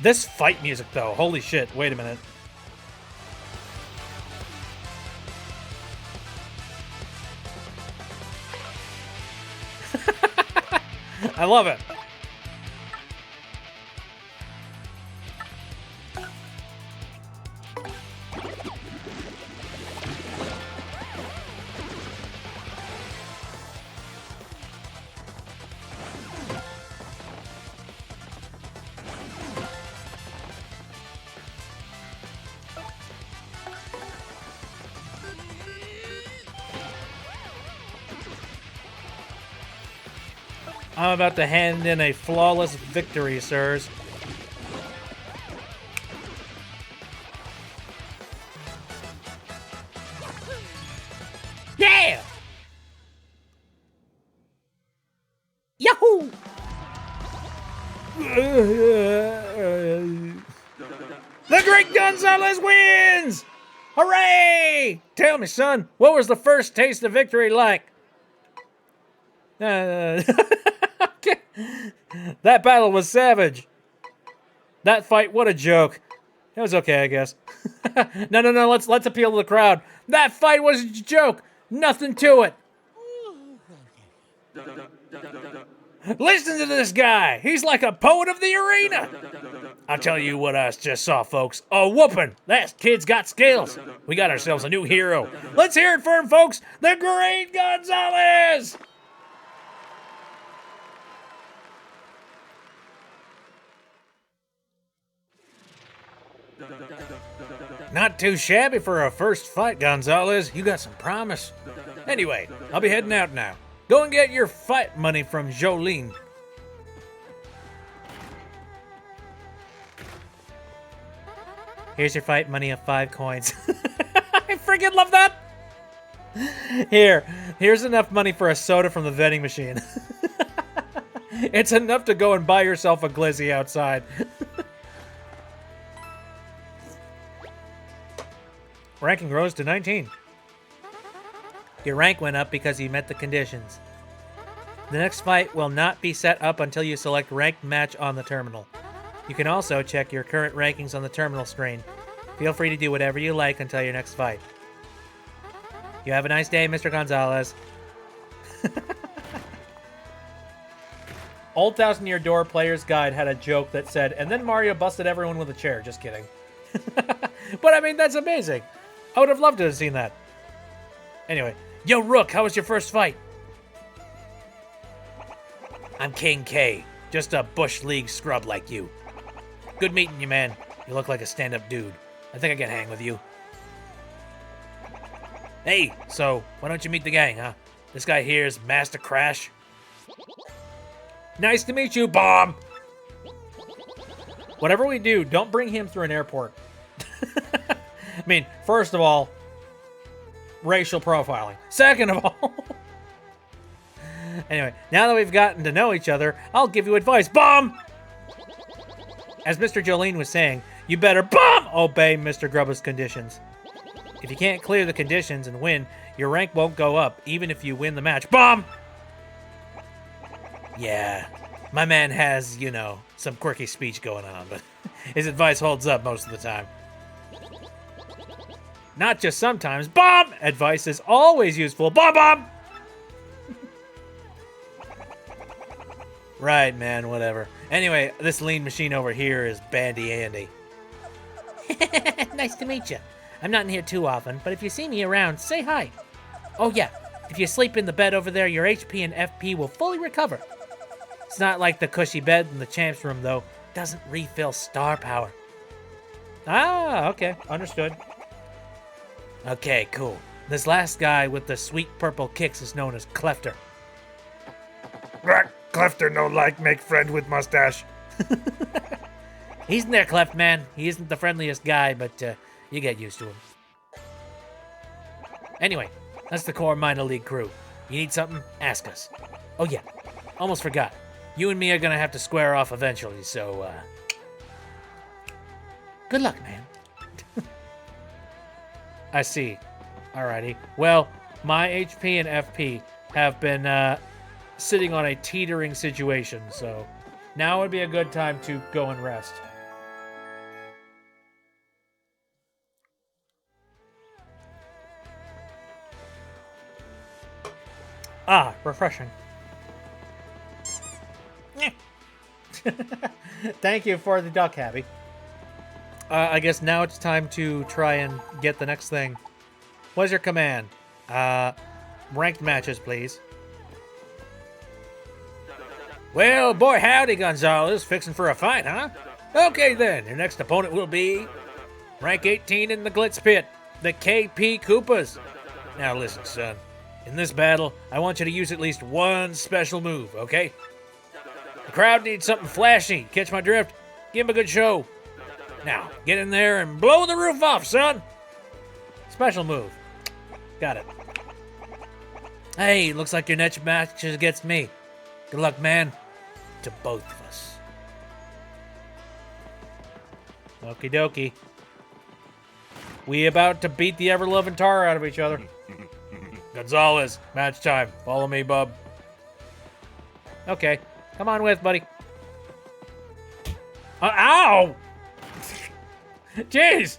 This fight music, though, holy shit, wait a minute. I love it. I'm about to hand in a flawless victory, sirs. Yeah! Yahoo! The Great Gonzalez wins! Hooray! Tell me, son, what was the first taste of victory like? That battle was savage. That fight, what a joke. It was okay, I guess. No, let's appeal to the crowd. That fight was a joke. Nothing to it. Listen to this guy. He's like a poet of the arena. I'll tell you what I just saw, folks. A whooping. That kid's got skills. We got ourselves a new hero. Let's hear it for him, folks. The Great Gonzalez. Not too shabby for a first fight, Gonzalez. You got some promise. Anyway, I'll be heading out now. Go and get your fight money from Jolene. Here's your fight money of 5 coins. I freaking love that. Here's enough money for a soda from the vending machine. It's enough to go and buy yourself a glizzy outside. Ranking rose to 19. Your rank went up because you met the conditions. The next fight will not be set up until you select ranked match on the terminal. You can also check your current rankings on the terminal screen. Feel free to do whatever you like until your next fight. You have a nice day, Mr. Gonzalez. Old Thousand Year Door Player's Guide had a joke that said, and then Mario busted everyone with a chair. Just kidding. But I mean, that's amazing. I would have loved to have seen that. Anyway, yo, Rook, how was your first fight? I'm King K, just a Bush League scrub like you. Good meeting you, man. You look like a stand-up dude. I think I can hang with you. Hey, so, why don't you meet the gang, huh? This guy here is Master Crash. Nice to meet you, Bomb! Whatever we do, don't bring him through an airport. I mean, first of all, racial profiling. Second of all... Anyway, now that we've gotten to know each other, I'll give you advice. Bomb! As Mr. Jolene was saying, you better obey Mr. Grubba's conditions. If you can't clear the conditions and win, your rank won't go up, even if you win the match. Bomb! Yeah, my man has, you know, some quirky speech going on, but his advice holds up most of the time. Not just sometimes. Bomb! Advice is always useful. Bomb! Right, man, whatever. Anyway, this lean machine over here is Bandy Andy. Nice to meet you. I'm not in here too often, but if you see me around, say hi. Oh yeah, if you sleep in the bed over there, your HP and FP will fully recover. It's not like the cushy bed in the champ's room, though. It doesn't refill star power. Ah, okay, understood. Okay, cool. This last guy with the sweet purple kicks is known as Clefter. Clefter no like make friend with mustache. He's in there, Cleft man. He isn't the friendliest guy, but you get used to him. Anyway, that's the core Minor League crew. You need something? Ask us. Oh yeah, almost forgot. You and me are gonna have to square off eventually, so good luck, man. I see. Alrighty. Well, my HP and FP have been sitting on a teetering situation, so now would be a good time to go and rest. Ah, refreshing. Thank you for the duck, Abby. I guess now it's time to try and get the next thing. What's your command? Ranked matches, please. Well, boy howdy, Gonzalez. Fixing for a fight, huh? Okay then, your next opponent will be rank 18 in the Glitz Pit, the KP Koopas. Now listen, son. In this battle, I want you to use at least one special move, okay? The crowd needs something flashy. Catch my drift? Give him a good show. Now, get in there and blow the roof off, son. Special move. Got it. Hey, looks like your next match is against me. Good luck, man. To both of us. Okie dokie. We about to beat the ever-loving tar out of each other. Gonzalez, match time. Follow me, bub. Okay. Come on with, buddy. Ow! Jeez!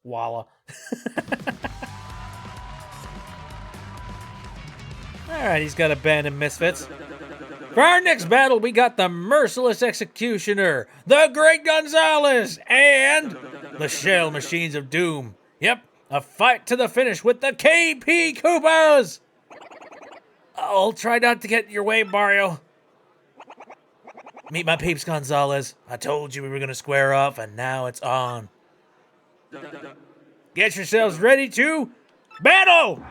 Walla. Alright, he's got abandoned misfits. For our next battle, we got the Merciless Executioner, the Great Gonzalez, and the Shell Machines of Doom. Yep, a fight to the finish with the KP Koopas! I'll try not to get in your way, Mario. Meet my peeps, Gonzalez. I told you we were gonna square off, and now it's on. Get yourselves ready to battle!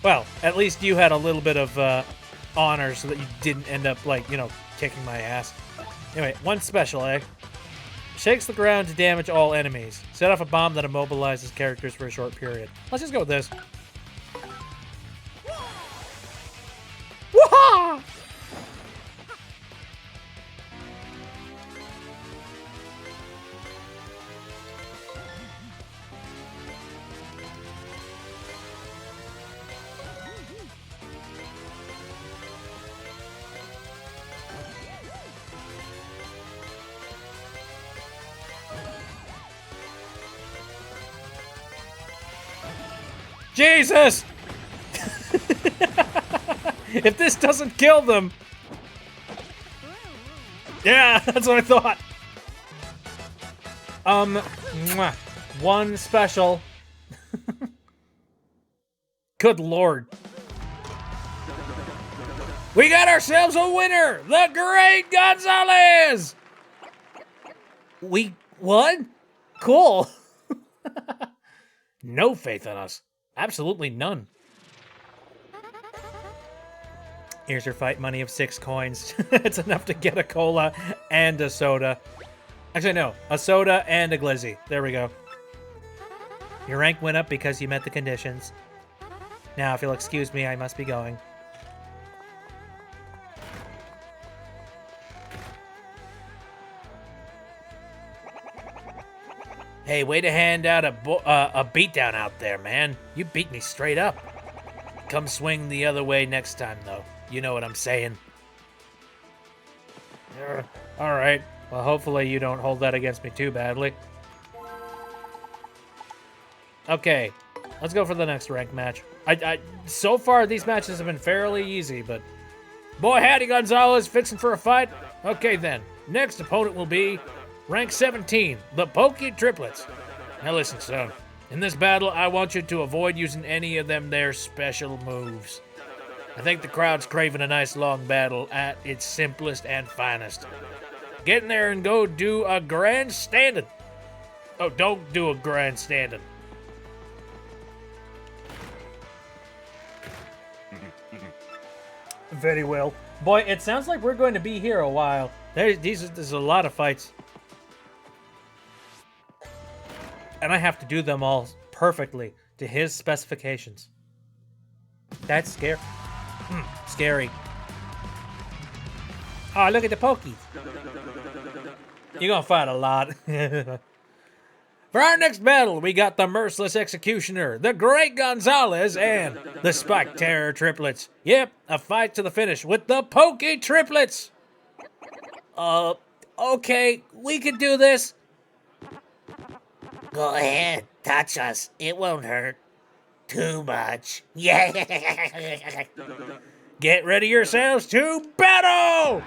Well, at least you had a little bit of honor so that you didn't end up, like, you know, kicking my ass. Anyway, one special, eh? Shakes the ground to damage all enemies. Set off a bomb that immobilizes characters for a short period. Let's just go with this. Woo-ha! Jesus! If this doesn't kill them... Yeah, that's what I thought. Mwah. One special. Good lord. We got ourselves a winner! The Great Gonzalez! We won? Cool. No faith in us. Absolutely none. Here's your fight money of 6 coins. It's enough to get a cola and a soda. Actually, no. A soda and a glizzy. There we go. Your rank went up because you met the conditions. Now, if you'll excuse me, I must be going. Hey, way to hand out a beatdown out there, man. You beat me straight up. Come swing the other way next time, though. You know what I'm saying. All right. Well, hopefully you don't hold that against me too badly. Okay. Let's go for the next ranked match. So far, these matches have been fairly easy, but... Boy, howdy, Gonzalez. Fixing for a fight? Okay, then. Next opponent will be... rank 17, the Pokey Triplets. Now listen, son. In this battle, I want you to avoid using any of them there special moves. I think the crowd's craving a nice long battle at its simplest and finest. Get in there and go do a grandstanding. Oh, don't do a grandstanding. Very well. Boy, it sounds like we're going to be here a while. There's a lot of fights. And I have to do them all perfectly to his specifications. That's scary. Scary. Oh, look at the Pokies. You're gonna fight a lot. For our next battle, we got the Merciless Executioner, the Great Gonzalez, and the Spike Terror Triplets. Yep, a fight to the finish with the Pokey Triplets. Okay, we can do this. Go ahead, touch us. It won't hurt too much. Yeah. Get ready yourselves to battle!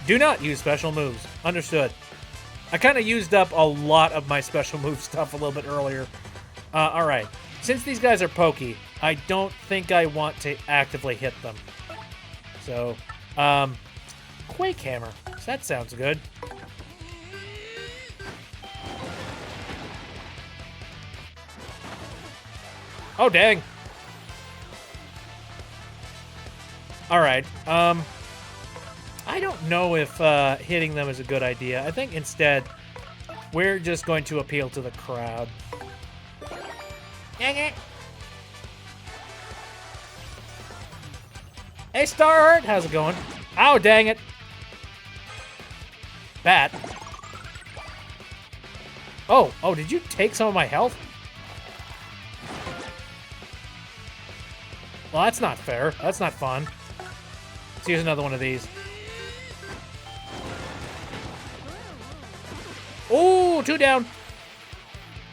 Do not use special moves. Understood. I kind of used up a lot of my special move stuff a little bit earlier. Alright. Since these guys are pokey, I don't think I want to actively hit them. So, Quake Hammer. That sounds good. Oh, dang. Alright, I don't know if hitting them is a good idea. I think instead, we're just going to appeal to the crowd. Dang it. Hey, Starheart, how's it going? Oh, dang it. Bat. Oh, did you take some of my health? Well, that's not fair. That's not fun. Let's use another one of these. Oh, 2 down.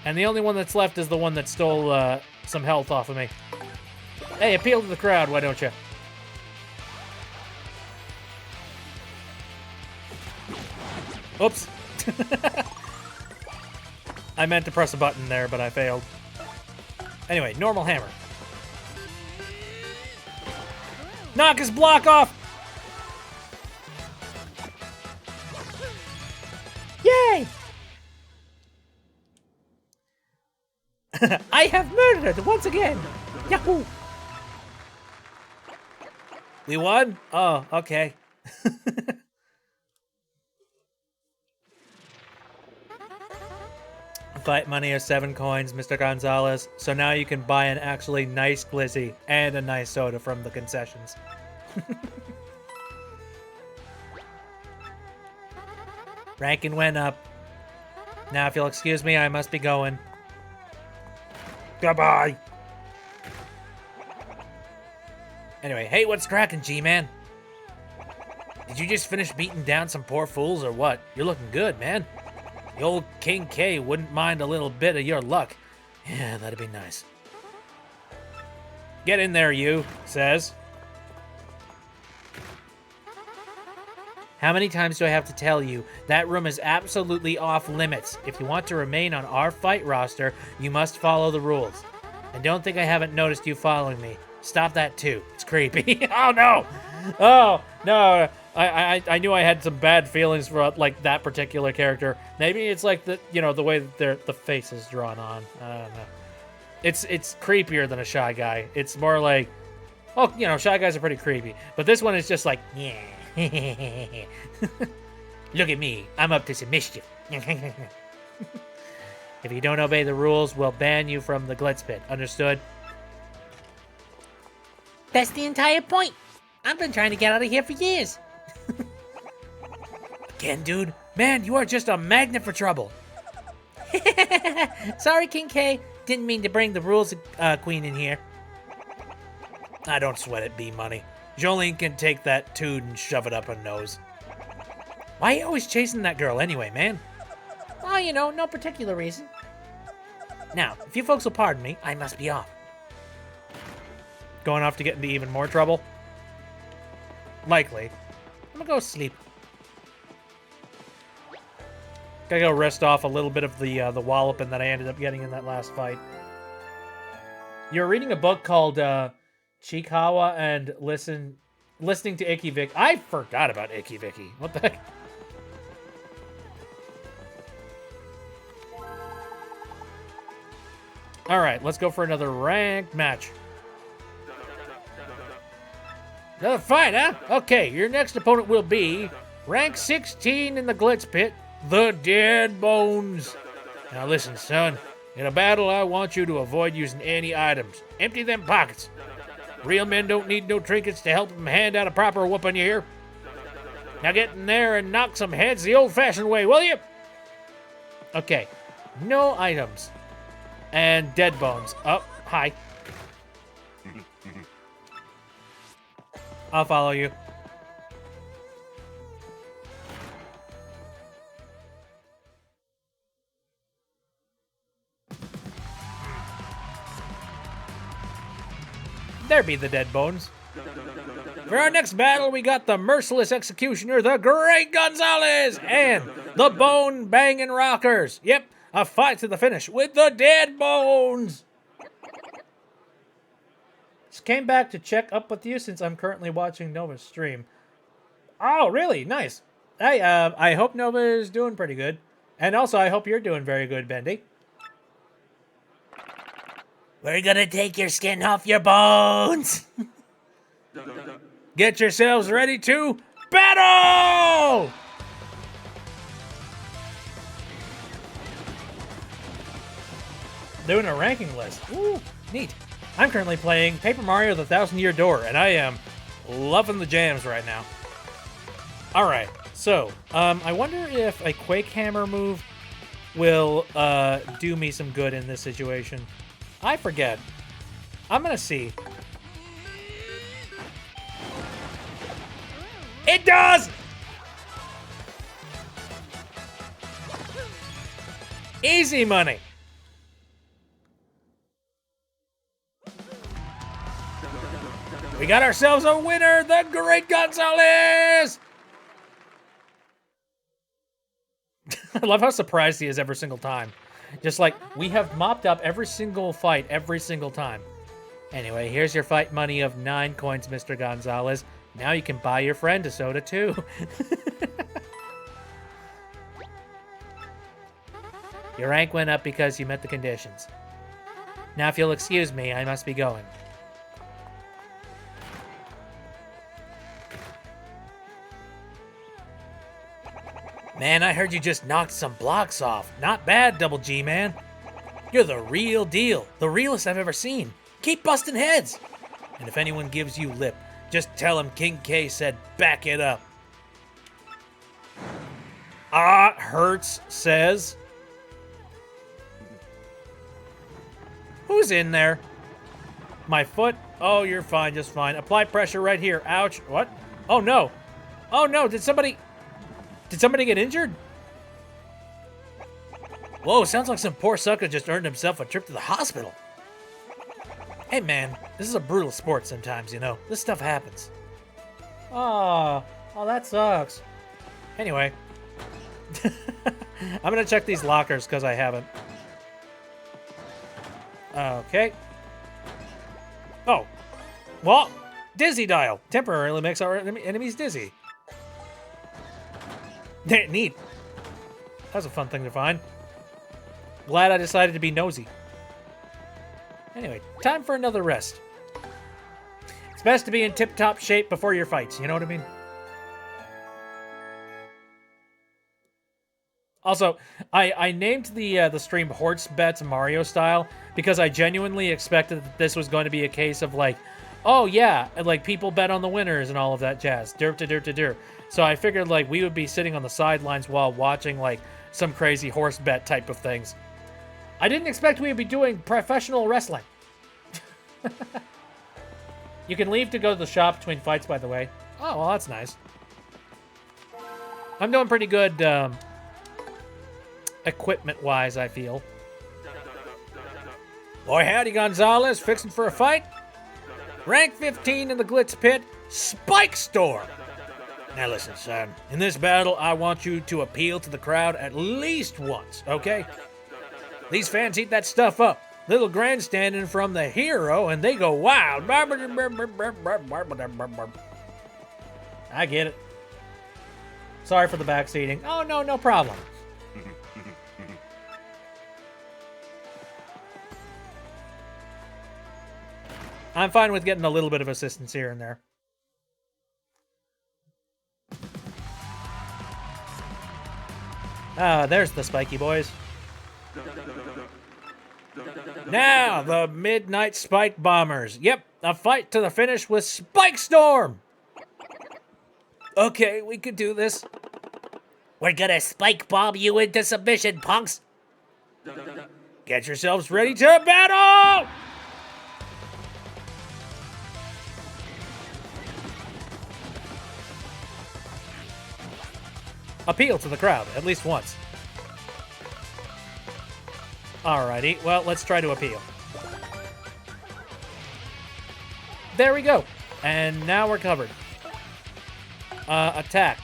And the only one that's left is the one that stole some health off of me. Hey, appeal to the crowd, why don't you? Oops. I meant to press a button there, but I failed. Anyway, normal hammer. Knock his block off! Yay! I have murdered once again! Yahoo! We won? Oh, okay. Fight money is 7 coins, Mr. Gonzalez. So now you can buy an actually nice glizzy and a nice soda from the concessions. Ranking went up. Now, if you'll excuse me, I must be going. Goodbye. Anyway, hey, what's cracking, G-Man? Did you just finish beating down some poor fools or what? You're looking good, man. The old King K wouldn't mind a little bit of your luck. Yeah, that'd be nice. Get in there, you, says. How many times do I have to tell you? That room is absolutely off limits. If you want to remain on our fight roster, you must follow the rules. And don't think I haven't noticed you following me. Stop that too. It's creepy. Oh no! Oh no! I knew I had some bad feelings for like that particular character. Maybe it's like the the way that the face is drawn on. I don't know. It's creepier than a Shy Guy. It's more like, oh, Shy Guys are pretty creepy, but this one is just like, yeah. Look at me. I'm up to some mischief. If you don't obey the rules, we'll ban you from the Glitz Pit. Understood? That's the entire point. I've been trying to get out of here for years. Again, dude? Man, you are just a magnet for trouble. Sorry, King K. Didn't mean to bring the rules queen in here. I don't sweat it, B-Money. Jolene can take that toad and shove it up her nose. Why are you always chasing that girl anyway, man? Oh, no particular reason. Now, if you folks will pardon me, I must be off. Going off to get into even more trouble? Likely. I'm gonna go sleep. Gotta go rest off a little bit of the walloping that I ended up getting in that last fight. You're reading a book called Chikawa and listening to Icky Vic. I forgot about Icky Vicky. What the heck? All right, let's go for another ranked match. Another fight, huh? Okay, your next opponent will be rank 16 in the Glitz Pit, the Dead Bones. Now listen, son. In a battle, I want you to avoid using any items. Empty them pockets. Real men don't need no trinkets to help them hand out a proper whooping, you hear? Now get in there and knock some heads the old-fashioned way, will you? Okay, no items. And Dead Bones. Oh, hi. I'll follow you. There be the dead bones. For our next battle, we got the merciless executioner, the Great Gonzalez, and the Bone Banging Rockers. Yep, a fight to the finish with the dead bones. Just came back to check up with you since I'm currently watching Nova's stream. Oh, really? Nice. Hey, I hope Nova is doing pretty good. And also, I hope you're doing very good, Bendy. We're gonna take your skin off your bones. Get yourselves ready to battle! Doing a ranking list. Ooh, neat. I'm currently playing Paper Mario The 1,000-Year Door, and I am loving the jams right now. Alright, so, I wonder if a Quake Hammer move will do me some good in this situation. I forget. I'm gonna see. It does! Easy money. We got ourselves a winner, the Great Gonzalez! I love how surprised he is every single time. Just like, we have mopped up every single fight every single time. Anyway, here's your fight money of 9 coins, Mr. Gonzalez. Now you can buy your friend a soda, too. Your rank went up because you met the conditions. Now, if you'll excuse me, I must be going. Man, I heard you just knocked some blocks off. Not bad, Double G, man. You're the real deal. The realest I've ever seen. Keep busting heads. And if anyone gives you lip, just tell him King K said back it up. Ah, Hurts says. Who's in there? My foot? Oh, you're fine, just fine. Apply pressure right here. Ouch. What? Oh, no. Oh, no. Did somebody get injured? Whoa, sounds like some poor sucker just earned himself a trip to the hospital. Hey, man, this is a brutal sport sometimes, you know. This stuff happens. Oh, that sucks. Anyway. I'm going to check these lockers because I haven't. Okay. Oh. Well, Dizzy Dial. Temporarily makes our enemies dizzy. Neat. That was a fun thing to find. Glad I decided to be nosy. Anyway, time for another rest. It's best to be in tip-top shape before your fights, you know what I mean? Also, I named the stream Horse Bets Mario Style because I genuinely expected that this was going to be a case of like, oh yeah, and like people bet on the winners and all of that jazz. Derp. So I figured like we would be sitting on the sidelines while watching like some crazy horse bet type of things. I didn't expect we would be doing professional wrestling. You can leave to go to the shop between fights, by the way. Oh, well, that's nice. I'm doing pretty good equipment-wise, I feel. Boy, howdy, Gonzalez. Fixing for a fight? Rank 15 in the Glitz Pit, Spike Storm. Now listen, son. In this battle, I want you to appeal to the crowd at least once, okay? These fans eat that stuff up. Little grandstanding from the hero, and they go wild. I get it. Sorry for the backseating. Oh, no problem. I'm fine with getting a little bit of assistance here and there. Ah, there's the spiky boys. Now, the Midnight Spike Bombers. Yep, a fight to the finish with Spike Storm. Okay, we could do this. We're gonna spike bomb you into submission, punks. Get yourselves ready to battle! appeal to the crowd at least once. Alrighty, well, let's try to appeal. There we go. And now we're covered. Attack.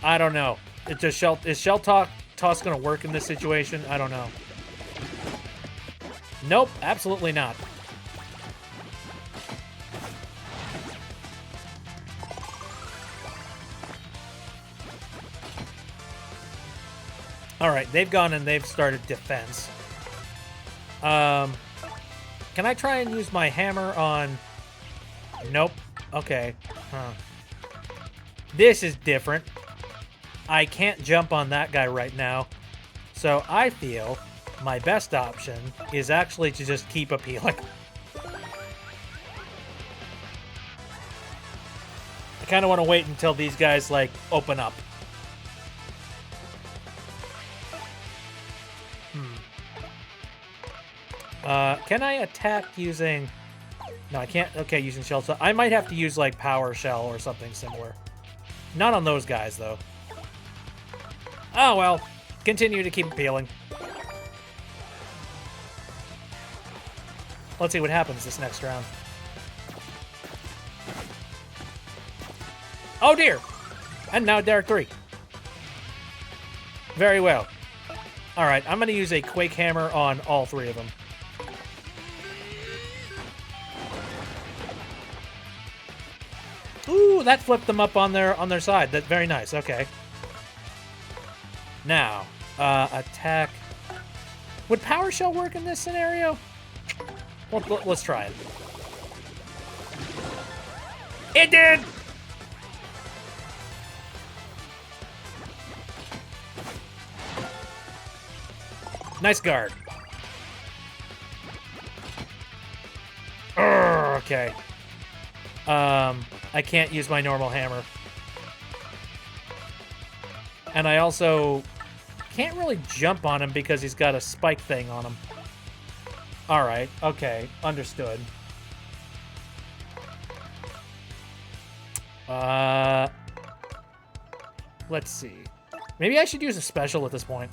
I don't know. Is shell toss gonna work in this situation? I don't know. Nope, absolutely not. Alright, they've gone and they've started defense. Can I try and use my hammer on... Nope. Okay. Huh. This is different. I can't jump on that guy right now. So I feel my best option is actually to just keep appealing. I kind of want to wait until these guys, like, open up. Can I attack using... No, I can't. Okay, using shell. So I might have to use, like, power shell or something similar. Not on those guys, though. Oh, well. Continue to keep appealing. Let's see what happens this next round. Oh, dear! And now Derek 3. Very well. Alright, I'm going to use a Quake Hammer on all three of them. Ooh, that flipped them up on their side. That's very nice. Okay. Now, attack. Would Power Shell work in this scenario? Well, let's try it. It did! Nice guard. Urgh, okay. I can't use my normal hammer. And I also can't really jump on him because he's got a spike thing on him. Alright, okay, understood. Let's see. Maybe I should use a special at this point.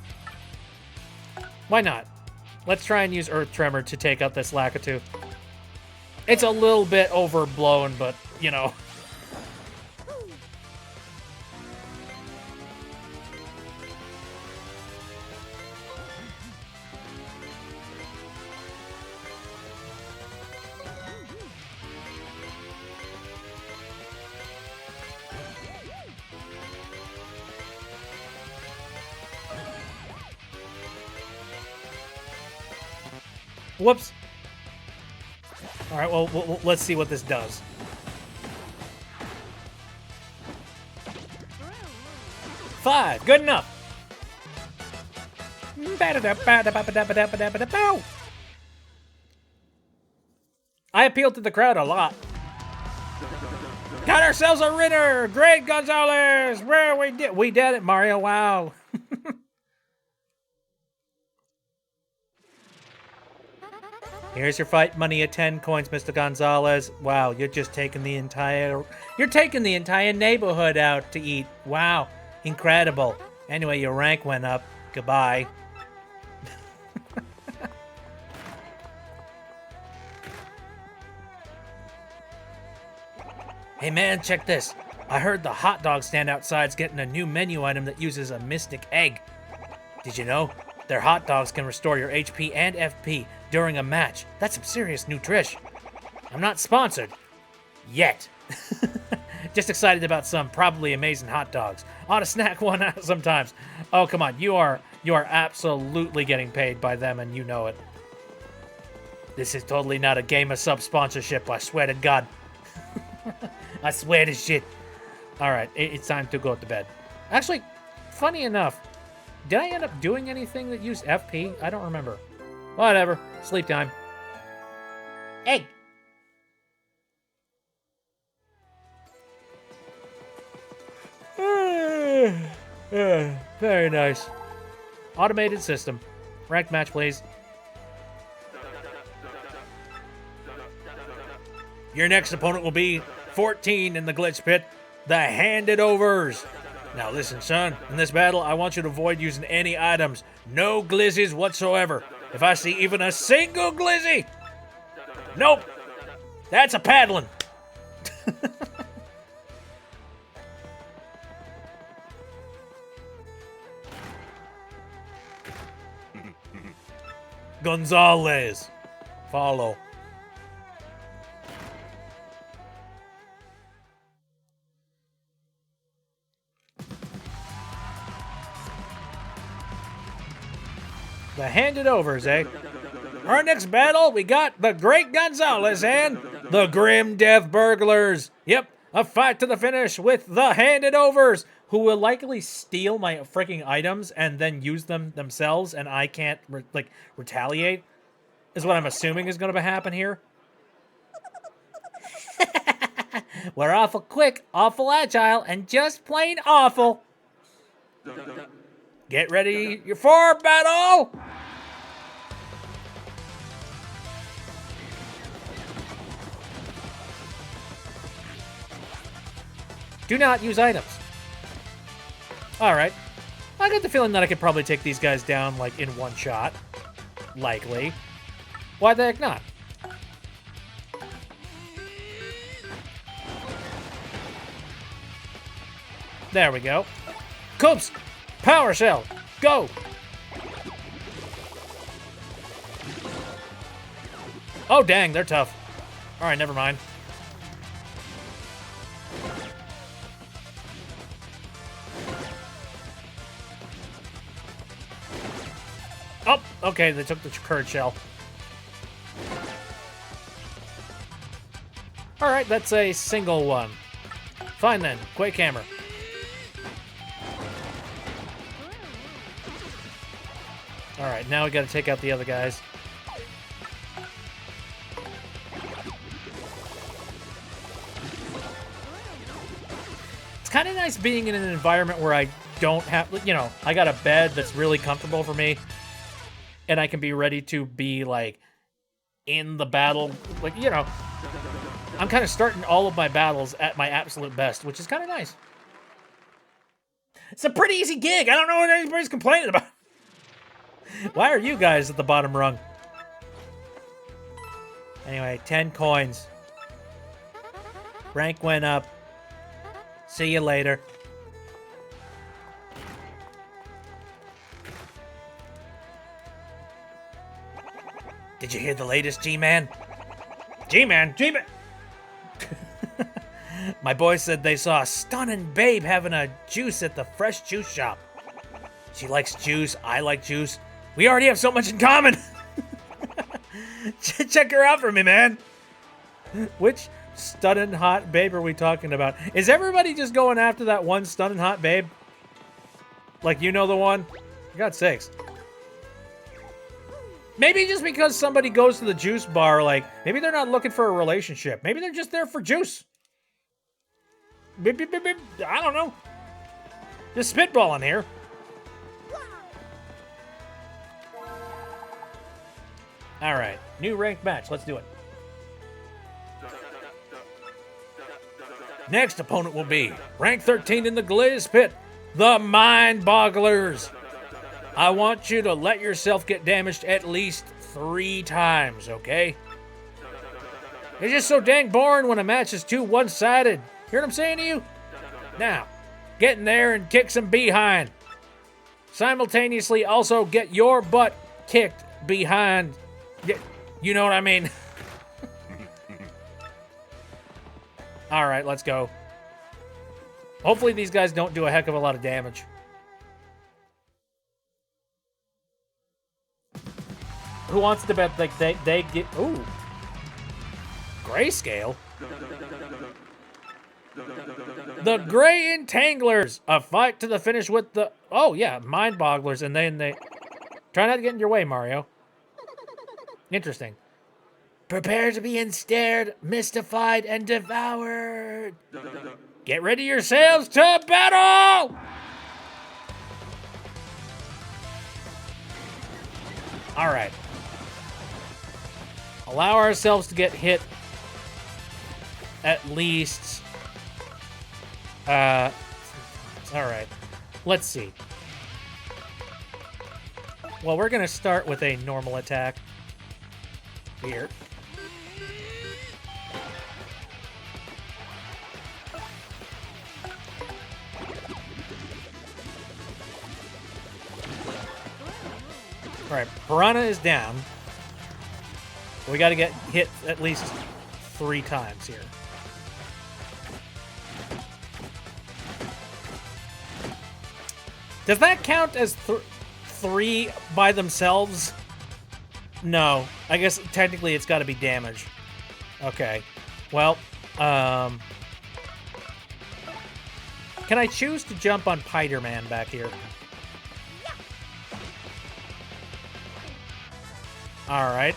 Why not? Let's try and use Earth Tremor to take out this Lakitu. It's a little bit overblown, but, you know. Whoops. All right, well, let's see what this does. Five, good enough. I appealed to the crowd a lot. Got ourselves a winner! Great Gonzalez! Where we did it, Mario, wow. Here's your fight money at 10 coins, Mr. Gonzalez. Wow, you're just taking the entire neighborhood out to eat. Wow, incredible. Anyway, your rank went up. Goodbye. Hey man, check this. I heard the hot dog stand outside's getting a new menu item that uses a mystic egg. Did you know? Their hot dogs can restore your HP and FP during a match. That's some serious nutrish. I'm not sponsored. Yet. Just excited about some probably amazing hot dogs. Ought to snack one out sometimes. Oh, come on. You are absolutely getting paid by them, and you know it. This is totally not a Game of Sub sponsorship, I swear to God. I swear to shit. Alright, it's time to go to bed. Actually, funny enough, did I end up doing anything that used FP? I don't remember. Whatever. Sleep time. Egg! Very nice. Automated system. Ranked match, please. Your next opponent will be 14 in the glitch pit. The Handed Overs. Now listen, son, in this battle, I want you to avoid using any items. No glizzies whatsoever. If I see even a single glizzy, nope, that's a paddling. Gonzalez, follow. The handed overs, eh? Our next battle, we got the Great Gonzalez and the Grim Death Burglars. Yep, a fight to the finish with the handed overs, Who will likely steal my freaking items and then use them themselves, and I can't retaliate, is what I'm assuming is going to happen here. We're awful quick, awful agile, and just plain awful. Get ready for battle! Do not use items. All right. I got the feeling that I could probably take these guys down, like, in one shot. Likely. Why the heck not? There we go. Coops! Power Shell! Go! Oh, dang, they're tough. All right, never mind. Oh, okay, they took the curd shell. All right, that's a single one. Fine then, Quake Hammer. All right, now we got to take out the other guys. It's kind of nice being in an environment where I don't have, you know, I got a bed that's really comfortable for me, and I can be ready to be, like, in the battle. Like, you know, I'm kind of starting all of my battles at my absolute best, which is kind of nice. It's a pretty easy gig. I don't know what anybody's complaining about. Why are you guys at the bottom rung? Anyway, 10 coins. Rank went up. See you later. Did you hear the latest, G-Man? G-Man? G-Man! My boys said they saw a stunning babe having a juice at the fresh juice shop. She likes juice, I like juice. We already have so much in common! Check her out for me, man! Which stunning hot babe are we talking about? Is everybody just going after that one stunning hot babe? Like, you know the one? For God's sakes. Maybe just because somebody goes to the juice bar, like, maybe they're not looking for a relationship. Maybe they're just there for juice. Beep, beep, beep, beep. I don't know. Just spitballing here. All right, new ranked match. Let's do it. Next opponent will be rank 13 in the Gliz Pit, the Mind Bogglers. I want you to let yourself get damaged at least 3 times, okay? It's just so dang boring when a match is too one-sided. Hear what I'm saying to you? Now, get in there and kick some behind. Simultaneously, also get your butt kicked behind. You know what I mean? All right, let's go. Hopefully these guys don't do a heck of a lot of damage. Who wants to bet like they get... Ooh. Grayscale? The Gray Entanglers. A fight to the finish with the... Oh, yeah, Mind Bogglers. And then they... Try not to get in your way, Mario. Interesting. Prepare to be ensnared, mystified, and devoured. Get ready yourselves to battle! All right. Allow ourselves to get hit at least 3 All right. Let's see. Well, we're going to start with a normal attack. Here. All right, Piranha is down. We got to get hit at least 3 times here. Does that count as 3 by themselves? No. I guess technically it's got to be damage. Okay. Well, can I choose to jump on Spider-Man back here? All right.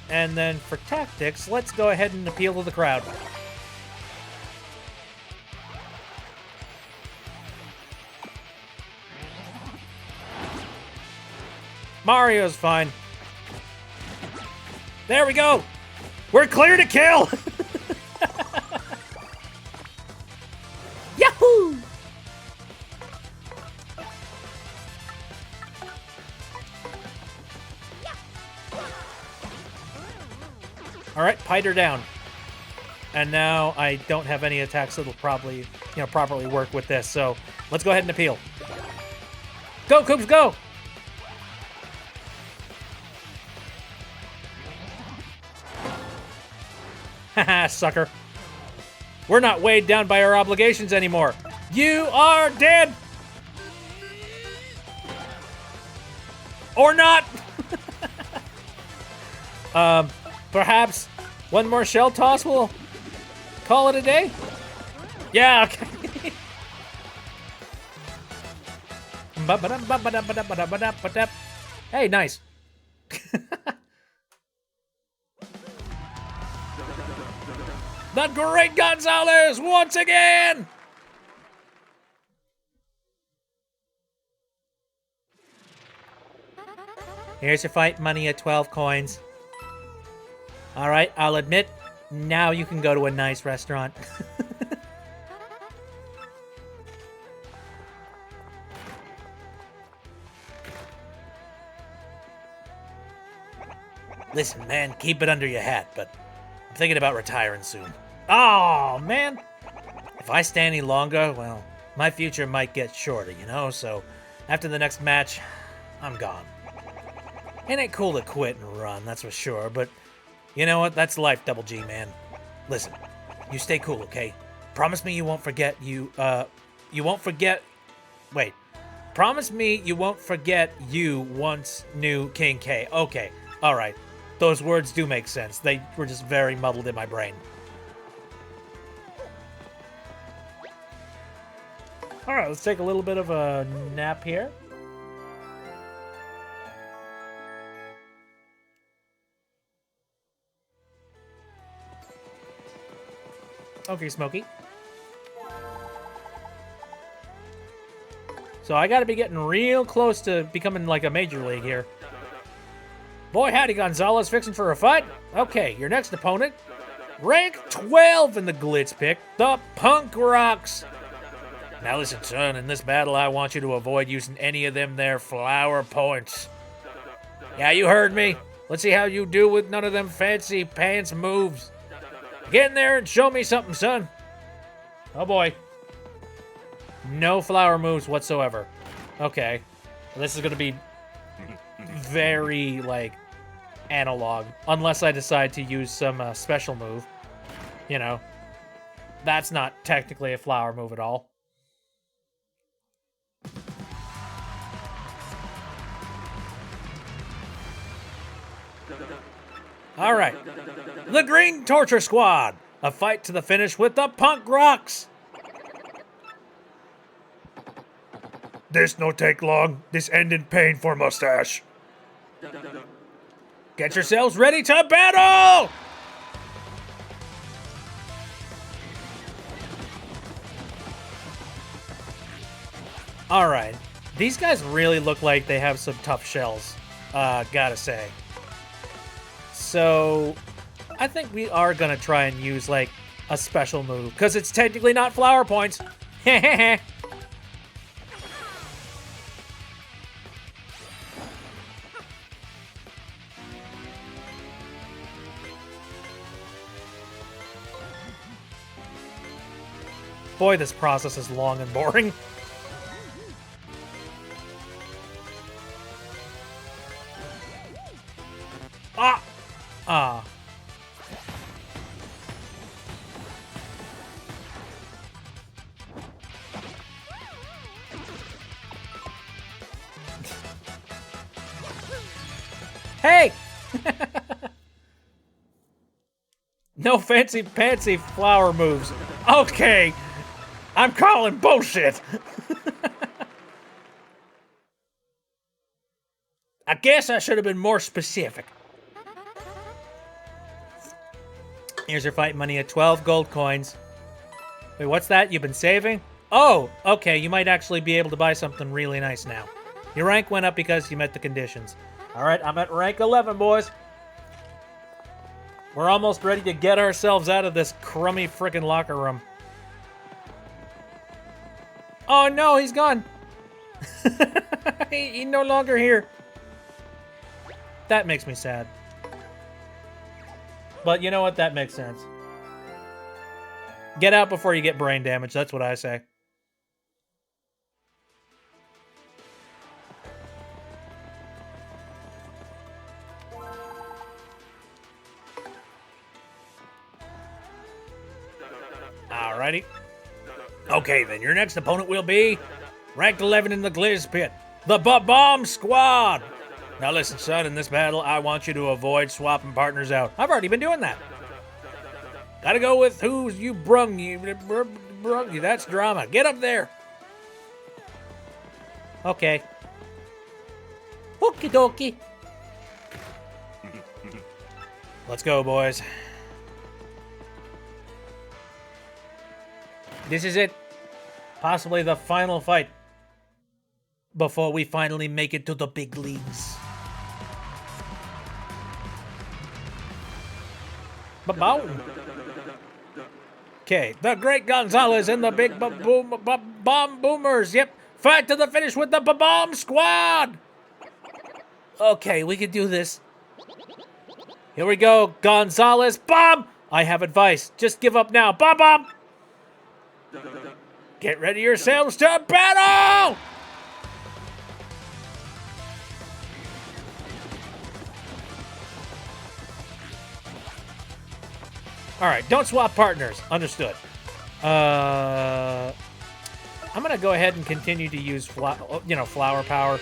And then for tactics, let's go ahead and appeal to the crowd. Mario's fine. There we go. We're clear to kill. Yahoo! All right, Piter down. And now I don't have any attacks that'll probably, properly work with this. So let's go ahead and appeal. Go, Koops, go! Haha, sucker. We're not weighed down by our obligations anymore. You are dead! Or not! Perhaps one more shell toss will call it a day? Yeah, okay. Hey, nice. The Great Gonzalez once again! Here's your fight money at 12 coins. All right, I'll admit, now you can go to a nice restaurant. Listen, man, keep it under your hat, but I'm thinking about retiring soon. Oh, man. If I stay any longer, well, my future might get shorter, so after the next match, I'm gone. It ain't cool to quit and run, that's for sure, but you know what? That's life, Double G, man. Listen, you stay cool, okay? Promise me you won't forget Promise me you won't forget you once knew King K. Okay, all right. Those words do make sense. They were just very muddled in my brain. All right, let's take a little bit of a nap here. Okay, Smokey. So I gotta be getting real close to becoming like a major league here. Boy, howdy, Gonzalez, fixing for a fight? Okay, your next opponent, rank 12 in the Glitz pick, the Punk Rocks. Now listen, son, in this battle, I want you to avoid using any of them there flower points. Yeah, you heard me. Let's see how you do with none of them fancy pants moves. Get in there and show me something, son. Oh, boy. No flower moves whatsoever. Okay. This is going to be very, analog. Unless I decide to use some special move. That's not technically a flower move at all. All right. The Green Torture Squad. A fight to the finish with the Punk Rocks. This no take long. This end in pain for mustache. Get yourselves ready to battle! All right. These guys really look like they have some tough shells, gotta say. So, I think we are gonna try and use, a special move, because it's technically not flower points. Boy, this process is long and boring. Ah! Ah. Hey! No fancy pantsy flower moves. Okay. I'm calling bullshit. I guess I should have been more specific. Here's your fight money at 12 gold coins. Wait, what's that? You've been saving? Oh, okay. You might actually be able to buy something really nice now. Your rank went up because you met the conditions. All right, I'm at rank 11, boys. We're almost ready to get ourselves out of this crummy frickin' locker room. Oh no, he's gone. He's no longer here. That makes me sad. But you know what? That makes sense. Get out before you get brain damage. That's what I say. Alrighty. Okay, then your next opponent will be ranked 11 in the Gliz Pit, the Bomb Squad. Now listen, son, in this battle, I want you to avoid swapping partners out. I've already been doing that. Gotta go with who's you brung you. That's drama. Get up there. Okay. Okie dokie. Let's go, boys. This is it. Possibly the final fight before we finally make it to the big leagues. Ba-boom. Okay, the Great Gonzalez and the Big Bomb Boomers. Yep, fight to the finish with the Bomb Squad. Okay, we can do this. Here we go, Gonzalez. Bomb! I have advice. Just give up now. Bomb! Get ready yourselves to battle! Alright, don't swap partners. Understood. I'm gonna go ahead and continue to use flower power.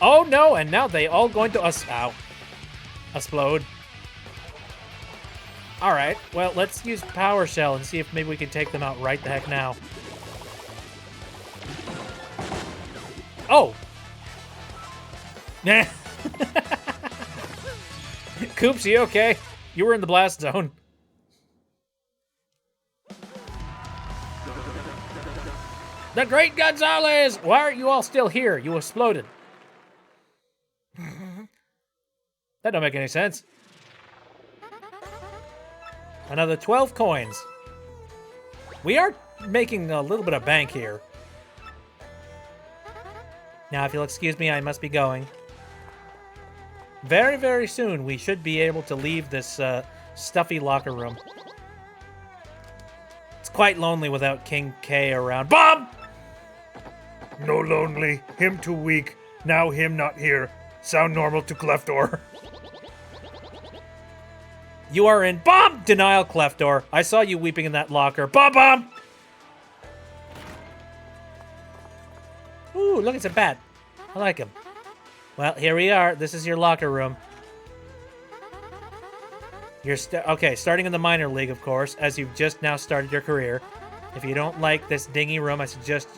Oh no, and now they all going to explode. Alright, well, let's use Power Shell and see if maybe we can take them out right the heck now. Oh! Nah. Koops, you okay? You were in the blast zone. The Great Gonzalez! Why aren't you all still here? You exploded. That don't make any sense. Another 12 coins. We are making a little bit of bank here. Now, if you'll excuse me, I must be going. Very, very soon, we should be able to leave this stuffy locker room. It's quite lonely without King K around. Bomb! No lonely. Him too weak. Now him not here. Sound normal to Cleftor. You are in bomb denial, Cleftor. I saw you weeping in that locker. Bomb! Ooh, look, it's a bat. I like him. Well, here we are. This is your locker room. You're starting in the minor league, of course, as you've just now started your career. If you don't like this dingy room, I suggest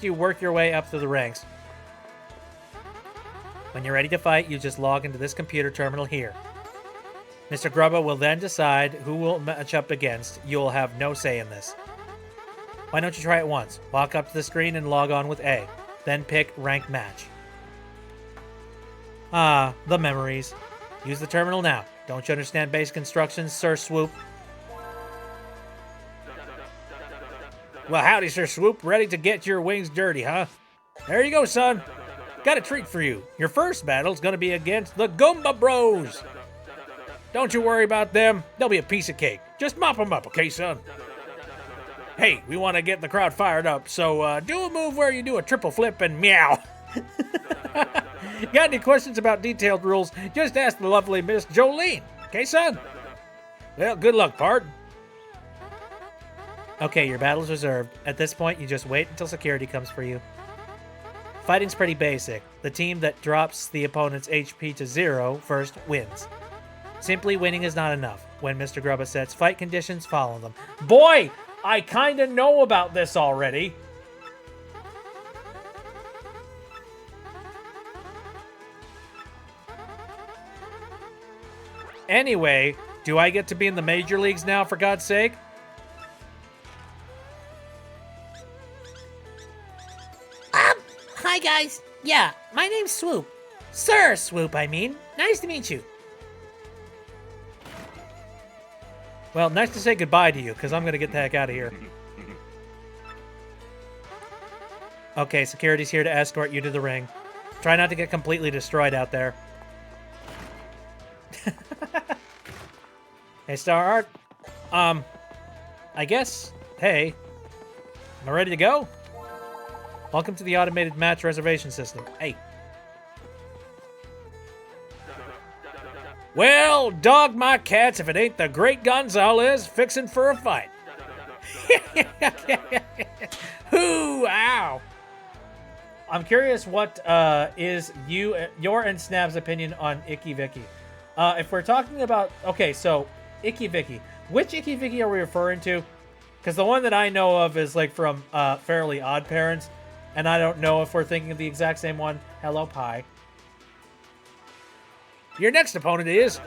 you work your way up through the ranks. When you're ready to fight, you just log into this computer terminal here. Mr. Grubba will then decide who will match up against. You'll have no say in this. Why don't you try it once? Walk up to the screen and log on with A. Then pick Rank Match. Ah, the memories. Use the terminal now. Don't you understand basic instructions, Sir Swoop? Well, howdy, Sir Swoop. Ready to get your wings dirty, huh? There you go, son. Got a treat for you. Your first battle's gonna be against the Goomba Bros. Don't you worry about them. They'll be a piece of cake. Just mop them up, okay, son? Hey, we want to get the crowd fired up, so do a move where you do a triple flip and meow. Got any questions about detailed rules? Just ask the lovely Miss Jolene. Okay, son? Well, good luck, pard. Okay, your battle's reserved. At this point, you just wait until security comes for you. Fighting's pretty basic. The team that drops the opponent's HP to 0 first wins. Simply winning is not enough. When Mr. Grubba sets fight conditions, follow them. Boy, I kind of know about this already. Anyway, do I get to be in the major leagues now, for God's sake? Hi guys. Yeah, my name's Swoop. Sir Swoop, I mean. Nice to meet you. Well, nice to say goodbye to you, because I'm going to get the heck out of here. Okay, security's here to escort you to the ring. Try not to get completely destroyed out there. Hey, Star Art. I guess, hey, am I ready to go? Welcome to the automated match reservation system. Hey. Well, dog my cats if it ain't the great Gonzalez fixing for a fight. Hoo, ow. I'm curious what is your and Snap's opinion on Icky Vicky. If we're talking about... Okay, so, Icky Vicky. Which Icky Vicky are we referring to? Because the one that I know of is like from Fairly Odd Parents. And I don't know if we're thinking of the exact same one. Hello, Pie. Your next opponent is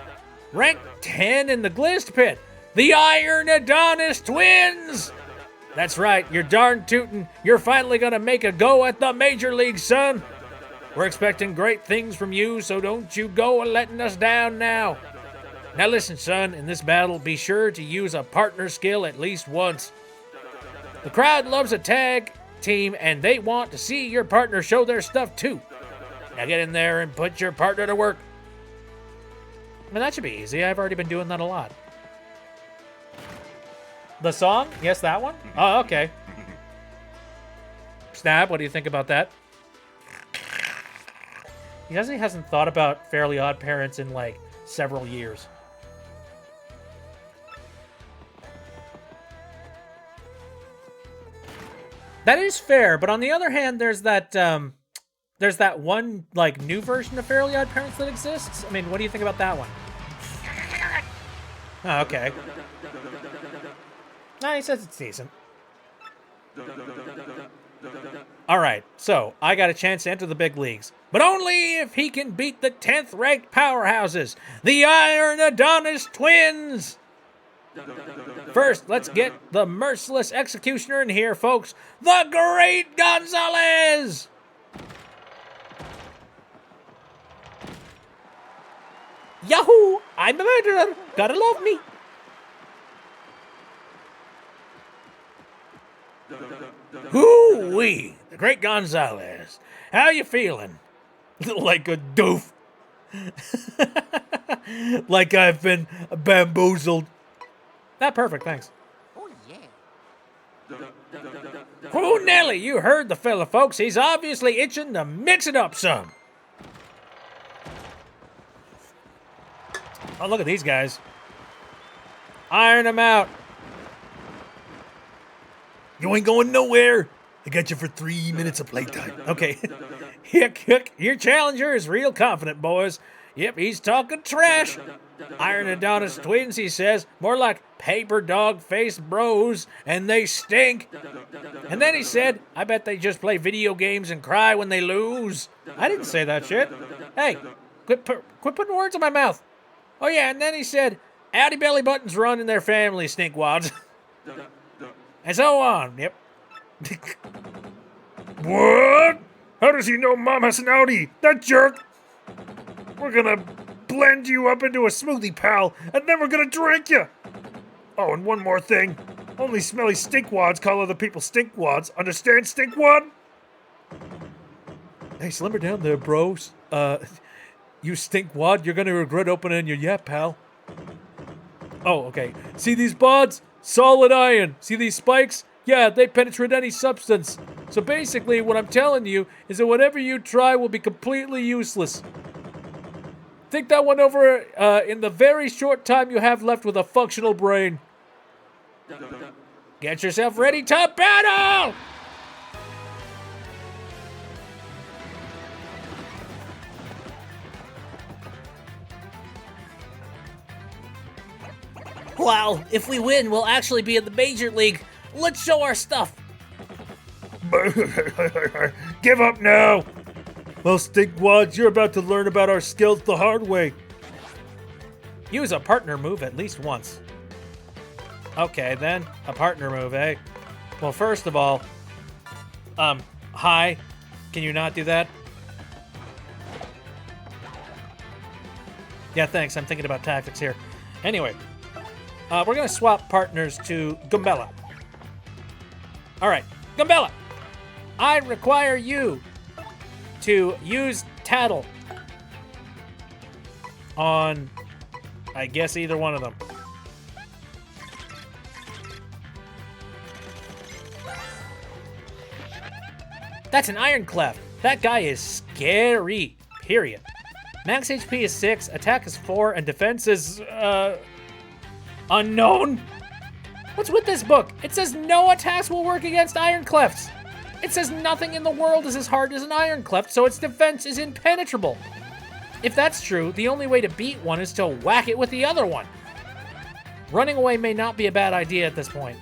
rank 10 in the Glist Pit, the Iron Adonis Twins. That's right, you're darn tootin'. You're finally gonna make a go at the Major League, son. We're expecting great things from you, so don't you go letting us down now. Now listen, son, in this battle, be sure to use a partner skill at least once. The crowd loves a tag team, and they want to see your partner show their stuff too. Now get in there and put your partner to work. I mean, that should be easy. I've already been doing that a lot. The song? Yes, that one? Oh, okay. Snap, what do you think about that? He hasn't thought about Fairly Odd Parents in, like, several years. That is fair, but on the other hand, there's that one, like, new version of Fairly Odd Parents that exists. I mean, what do you think about that one? Oh, okay. No, he says it's decent. Alright, so I got a chance to enter the big leagues, but only if he can beat the 10th ranked powerhouses, the Iron Adonis Twins! First, let's get the merciless executioner in here, folks, the Great Gonzalez! Yahoo! I'm a murderer. Gotta love me. Hoo-wee! The Great Gonzalez. How you feeling? Like a doof. Like I've been bamboozled. That perfect, thanks. Oh, yeah. Oh, Nelly, you heard the fella, folks. He's obviously itching to mix it up some. Oh, look at these guys. Iron them out. You ain't going nowhere. I got you for 3 minutes of playtime. Okay. Your challenger is real confident, boys. Yep, he's talking trash. Iron Adonis Twins, he says, more like paper dog face bros, and they stink. And then he said, I bet they just play video games and cry when they lose. I didn't say that shit. Hey, quit putting words in my mouth. Oh yeah, and then he said, Howdy belly buttons run in their family, stinkwads. And so on, yep. What? How does he know Mom has an Audi? That jerk! We're gonna blend you up into a smoothie, pal, and then we're gonna drink you! Oh, and one more thing. Only smelly stinkwads call other people stinkwads. Understand, stinkwad? Hey, slimmer down there, bros. You stinkwad, you're gonna regret opening your yap, pal. Oh, okay. See these bods? Solid iron. See these spikes? Yeah, they penetrate any substance. So basically, what I'm telling you is that whatever you try will be completely useless. Think that one over in the very short time you have left with a functional brain. Get yourself ready to battle! Wow, if we win, we'll actually be in the Major League. Let's show our stuff. Give up now. Well, stinkwads, you're about to learn about our skills the hard way. Use a partner move at least once. Okay, then. A partner move, eh? Well, first of all, hi. Can you not do that? Yeah, thanks. I'm thinking about tactics here. Anyway, we're going to swap partners to Gumbella. All right, Gumbella, I require you to use Tattle on, I guess, either one of them. That's an Iron Cleft. That guy is scary, period. Max HP is 6, attack is 4, and defense is, unknown? What's with this book? It says no attacks will work against Iron Clefts. It says nothing in the world is as hard as an Iron Cleft, so its defense is impenetrable. If that's true, the only way to beat one is to whack it with the other one. Running away may not be a bad idea at this point.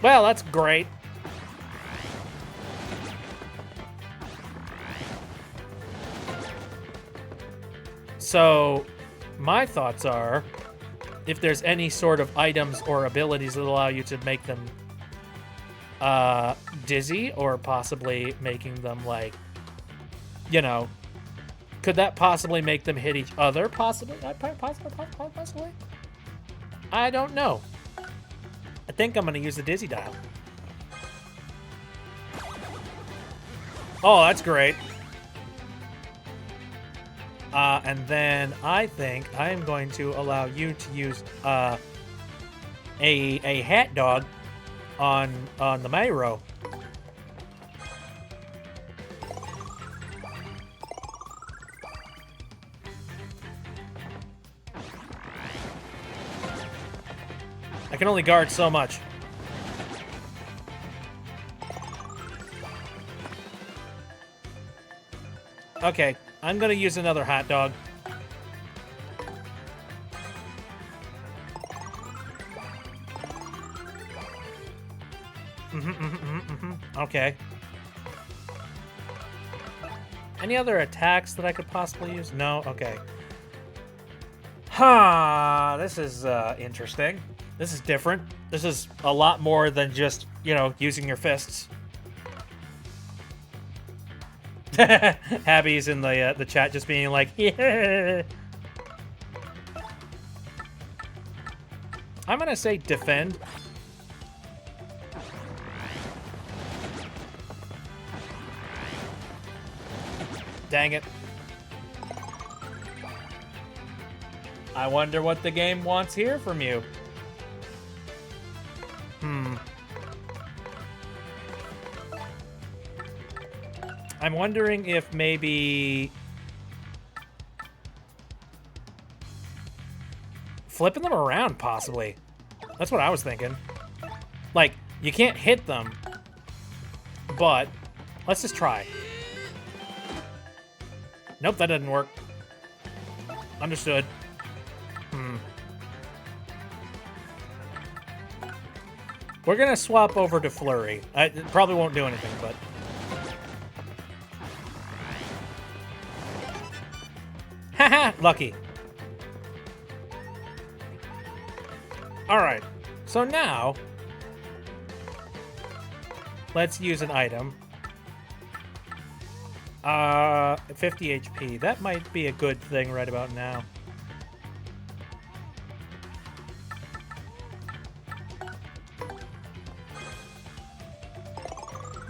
Well, that's great. So, my thoughts are, if there's any sort of items or abilities that allow you to make them dizzy, or possibly making them, like, you know, could that possibly make them hit each other? Possibly? Possibly? I don't know. I think I'm going to use the dizzy dial. Oh, that's great. And then I think I am going to allow you to use a hat dog on the Mayro. I can only guard so much. Okay, I'm gonna use another hot dog. Okay. Any other attacks that I could possibly use? No? Okay. This is interesting. This is different. This is a lot more than just, you know, using your fists. Abby's in the chat just being like, yeah. I'm gonna say defend. Dang it. I wonder what the game wants here from you. I'm wondering if maybe flipping them around, possibly. That's what I was thinking. Like, you can't hit them, but let's just try. Nope, that didn't work. Understood. We're gonna swap over to Flurry. It probably won't do anything, but... Haha, lucky. Alright, so now... let's use an item. 50 HP. That might be a good thing right about now.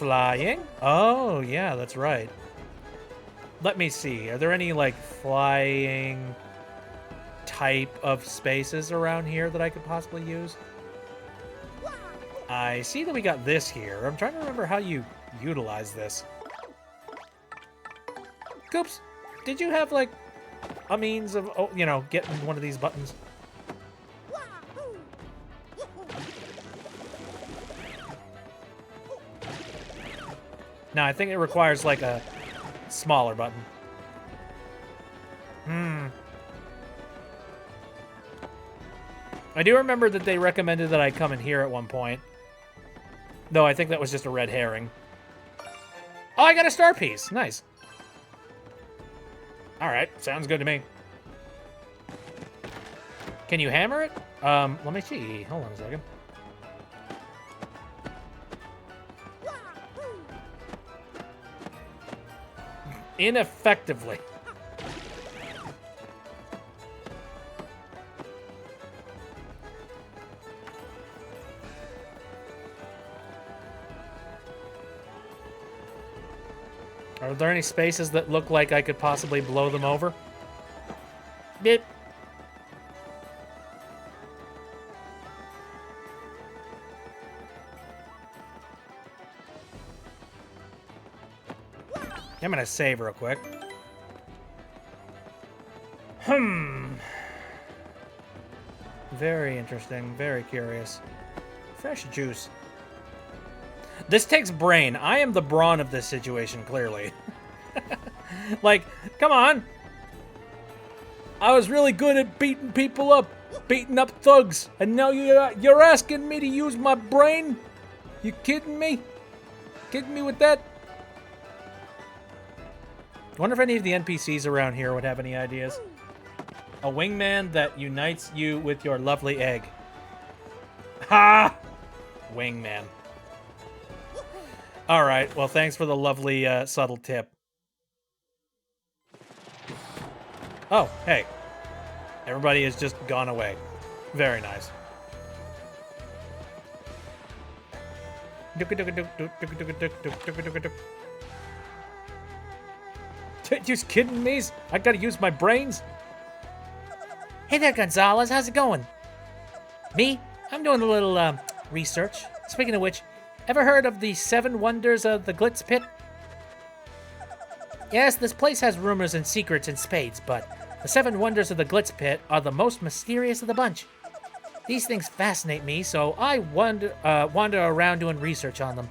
Flying? Oh, yeah, that's right. Let me see. Are there any, like, flying type of spaces around here that I could possibly use? I see that we got this here. I'm trying to remember how you utilize this. Goops, did you have, like, a means of, oh, you know, getting one of these buttons? No, I think it requires, like, a smaller button. I do remember that they recommended that I come in here at one point. Though I think that was just a red herring. Oh, I got a star piece. Nice. Alright, sounds good to me. Can you hammer it? Let me see. Hold on a second. Ineffectively. Are there any spaces that look like I could possibly blow them over? Beep. I'm gonna save real quick. Very interesting, very curious. Fresh juice. This takes brain. I am the brawn of this situation, clearly. Like, come on. I was really good at beating people up, beating up thugs, and now you're asking me to use my brain? You kidding me? Kidding me with that? Wonder if any of the NPCs around here would have any ideas. A wingman that unites you with your lovely egg. Ha! Wingman. All right. Well, thanks for the lovely, subtle tip. Oh, hey. Everybody has just gone away. Very nice. Just kidding me? I gotta use my brains? Hey there, Gonzalez. How's it going? Me? I'm doing a little, research. Speaking of which, ever heard of the 7 Wonders of the Glitz Pit? Yes, this place has rumors and secrets in spades, but the 7 Wonders of the Glitz Pit are the most mysterious of the bunch. These things fascinate me, so I wander around doing research on them.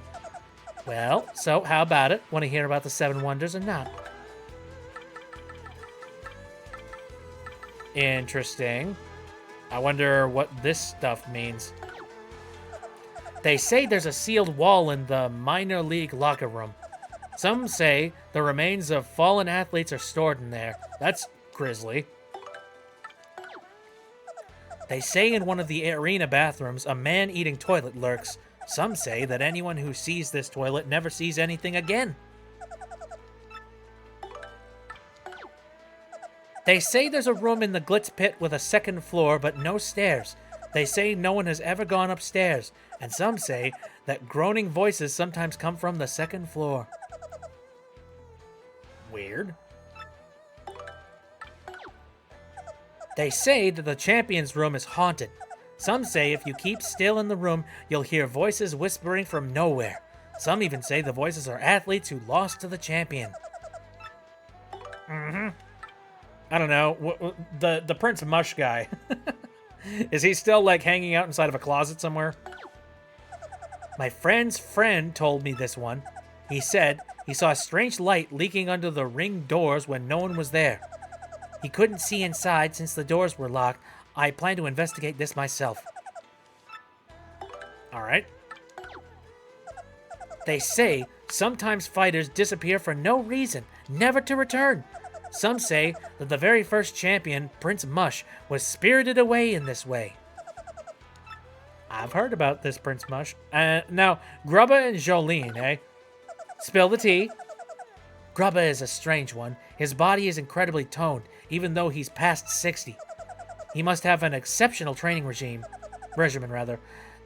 Well, so how about it? Want to hear about the 7 Wonders or not? Interesting. I wonder what this stuff means. They say there's a sealed wall in the minor league locker room. Some say the remains of fallen athletes are stored in there. That's grisly. They say in one of the arena bathrooms, a man-eating toilet lurks. Some say that anyone who sees this toilet never sees anything again. They say there's a room in the Glitz Pit with a 2nd floor, but no stairs. They say no one has ever gone upstairs, and some say that groaning voices sometimes come from the 2nd floor. Weird. They say that the champion's room is haunted. Some say if you keep still in the room, you'll hear voices whispering from nowhere. Some even say the voices are athletes who lost to the champion. I don't know. The Prince Mush guy. Is he still, like, hanging out inside of a closet somewhere? My friend's friend told me this one. He said he saw a strange light leaking under the ring doors when no one was there. He couldn't see inside since the doors were locked. I plan to investigate this myself. All right. They say sometimes fighters disappear for no reason, never to return. Some say that the very first champion, Prince Mush, was spirited away in this way. I've heard about this Prince Mush. Now, Grubba and Jolene, eh? Spill the tea. Grubba is a strange one. His body is incredibly toned, even though he's past 60. He must have an exceptional training regimen.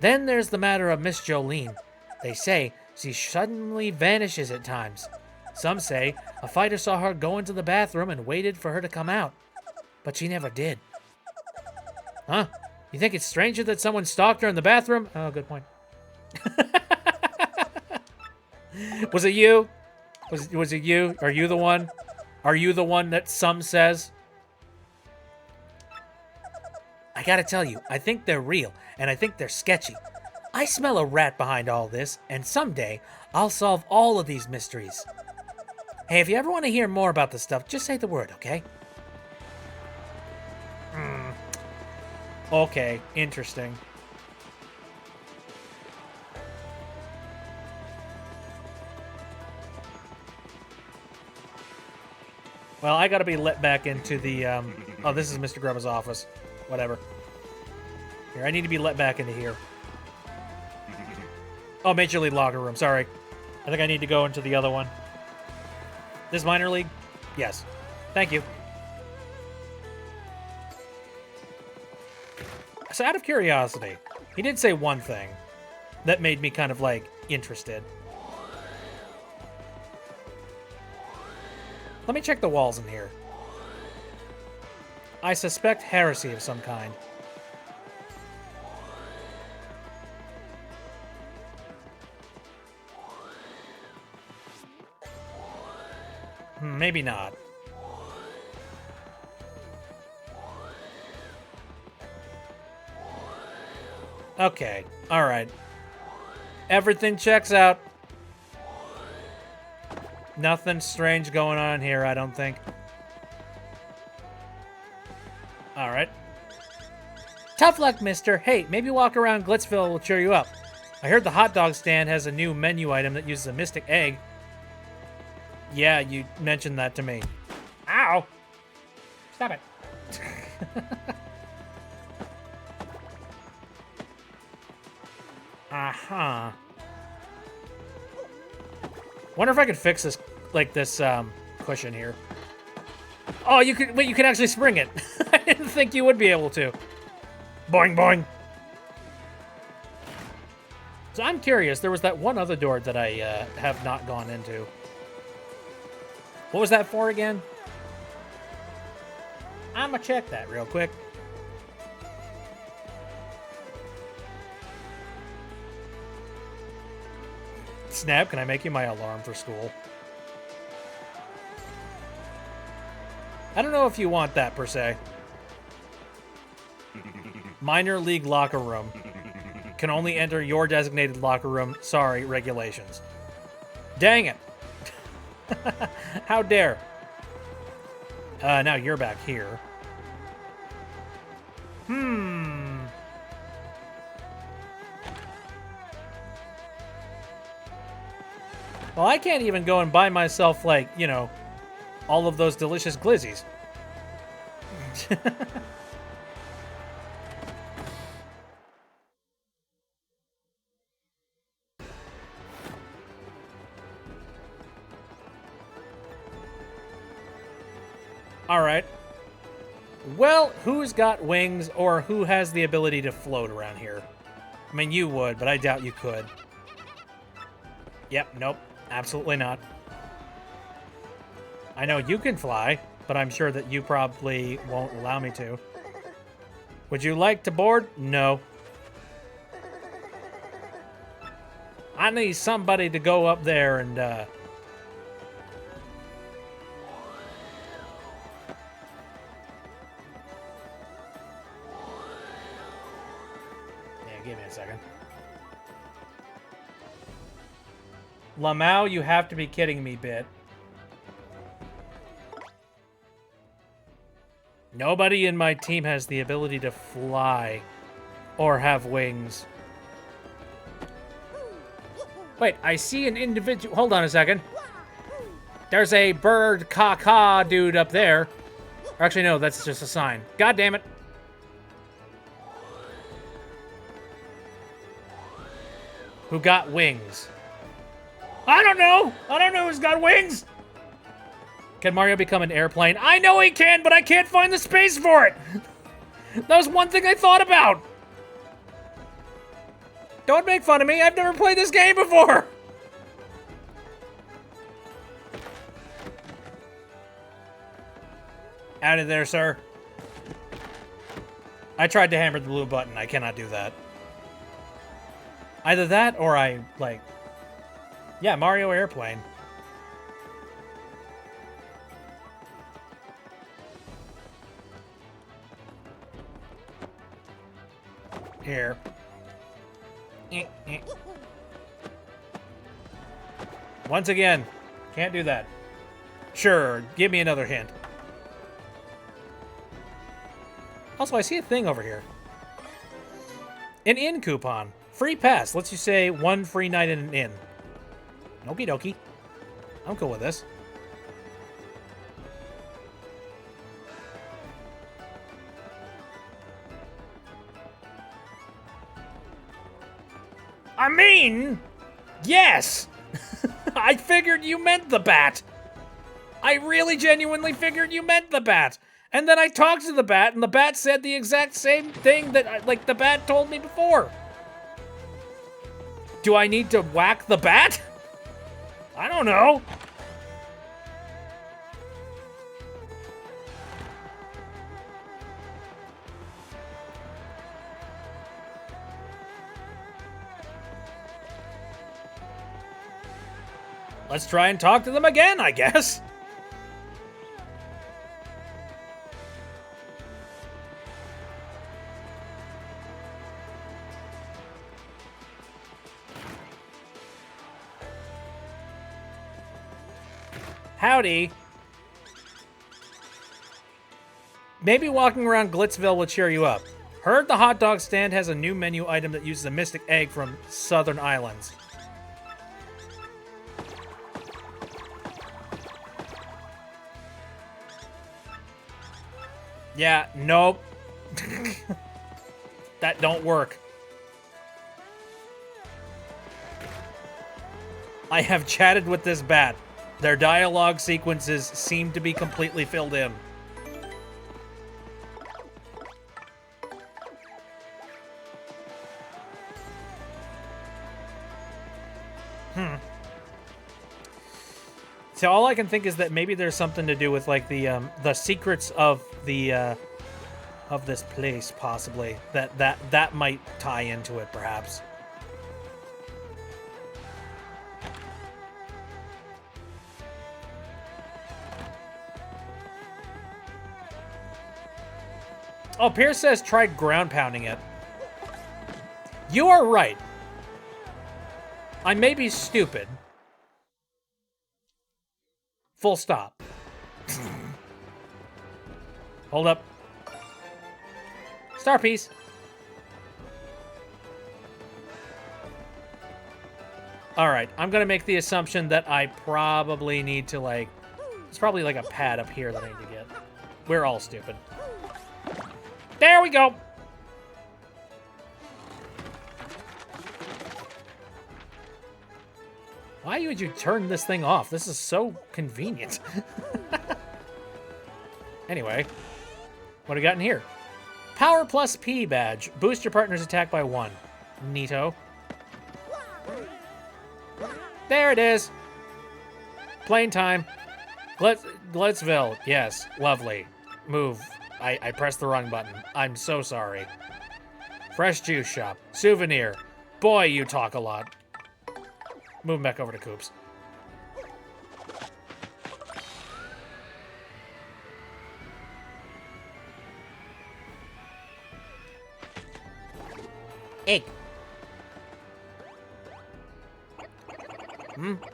Then there's the matter of Miss Jolene. They say She suddenly vanishes at times. Some say a fighter saw her go into the bathroom and waited for her to come out, but she never did. Huh? You think it's stranger that someone stalked her in the bathroom? Oh, good point. Was it you? Was it you? Are you the one? Are you the one that some says? I gotta tell you, I think they're real, and I think they're sketchy. I smell a rat behind all this, and someday I'll solve all of these mysteries. Hey, if you ever want to hear more about this stuff, just say the word, okay? Okay, interesting. Well, I gotta be let back into the, oh, this is Mr. Grubba's office. Whatever. Here, I need to be let back into here. Oh, Major League Locker Room, sorry. I think I need to go into the other one. This minor league? Yes. Thank you. So out of curiosity, he did say one thing that made me kind of, like, interested. Let me check the walls in here. I suspect heresy of some kind. Maybe not. Okay, alright. Everything checks out. Nothing strange going on here, I don't think. Alright. Tough luck, mister. Hey, maybe walk around Glitzville will cheer you up. I heard the hot dog stand has a new menu item that uses a mystic egg. Yeah, you mentioned that to me. Ow! Stop it. Uh-huh. Wonder if I could fix this, like, this, cushion here. Oh, you could, wait, you could actually spring it. I didn't think you would be able to. Boing, boing. So I'm curious, there was that one other door that I, have not gone into. What was that for again? I'm gonna check that real quick. Snap, can I make you my alarm for school? I don't know if you want that, per se. Minor league locker room. Can only enter your designated locker room. Sorry, regulations. Dang it. How dare. Now you're back here. Well, I can't even go and buy myself, like, you know, all of those delicious glizzies. Alright. Well, who's got wings or who has the ability to float around here? I mean, you would, but I doubt you could. Yep, nope. Absolutely not. I know you can fly, but I'm sure that you probably won't allow me to. Would you like to board? No. I need somebody to go up there and, Yeah, give me a second. Lamau, you have to be kidding me, Bit. Nobody in my team has the ability to fly or have wings. Wait, I see an individual. Hold on a second. There's a bird caca dude up there. Or actually, no, that's just a sign. God damn it. Who got wings? I don't know. I don't know who's got wings. Can Mario become an airplane? I know he can, but I can't find the space for it. That was one thing I thought about. Don't make fun of me. I've never played this game before. Out of there, sir. I tried to hammer the blue button. I cannot do that. Either that or I, like... Yeah, Mario Airplane. Here. Once again, can't do that. Sure, give me another hint. Also, I see a thing over here. An inn coupon. Free pass. Lets you say 1 free night in an inn. Okie dokie. I'm cool with this. I mean, yes! I figured you meant the bat. I really genuinely figured you meant the bat. And then I talked to the bat, and the bat said the exact same thing that, like, the bat told me before. Do I need to whack the bat? I don't know. Let's try and talk to them again, I guess. Howdy. Maybe walking around Glitzville will cheer you up. Heard the hot dog stand has a new menu item that uses a mystic egg from Southern Islands. Yeah, nope. That don't work. I have chatted with this bat. Their dialogue sequences seem to be completely filled in. So all I can think is that maybe there's something to do with like the secrets of the of this place, possibly. That might tie into it, perhaps. Oh, Pierce says try ground pounding it. You are right. I may be stupid. Full stop. Hold up. Star piece. All right, I'm gonna make the assumption that I probably need to like, it's probably like a pad up here that I need to get. We're all stupid. There we go. Why would you turn this thing off? This is so convenient. Anyway, what do we got in here? Power plus P badge. Boost your partner's attack by 1. Neato. There it is. Playing time. Glitzville. Yes, lovely. Move. I pressed the wrong button. I'm so sorry. Fresh juice shop. Souvenir. Boy, you talk a lot. Moving back over to Coops. Egg.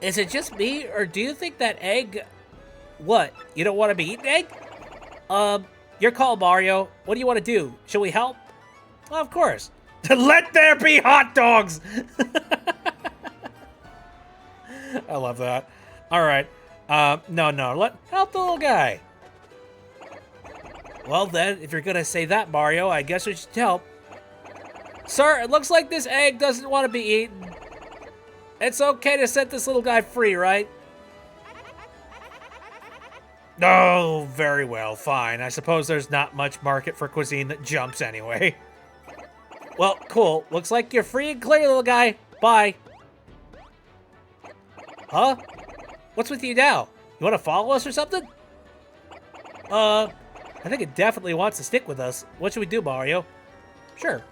Is it just me, or do you think that egg... What? You don't want to be eaten egg? Your call, Mario. What do you want to do? Shall we help? Well, of course. Let there be hot dogs! I love that. All right. No. Help the little guy. Well then, if you're gonna say that, Mario, I guess we should help. Sir, it looks like this egg doesn't want to be eaten. It's okay to set this little guy free, right? Oh, very well. Fine. I suppose there's not much market for cuisine that jumps anyway. Well, cool. Looks like you're free and clear, little guy. Bye. Huh? What's with you now? You want to follow us or something? I think it definitely wants to stick with us. What should we do, Mario? Sure.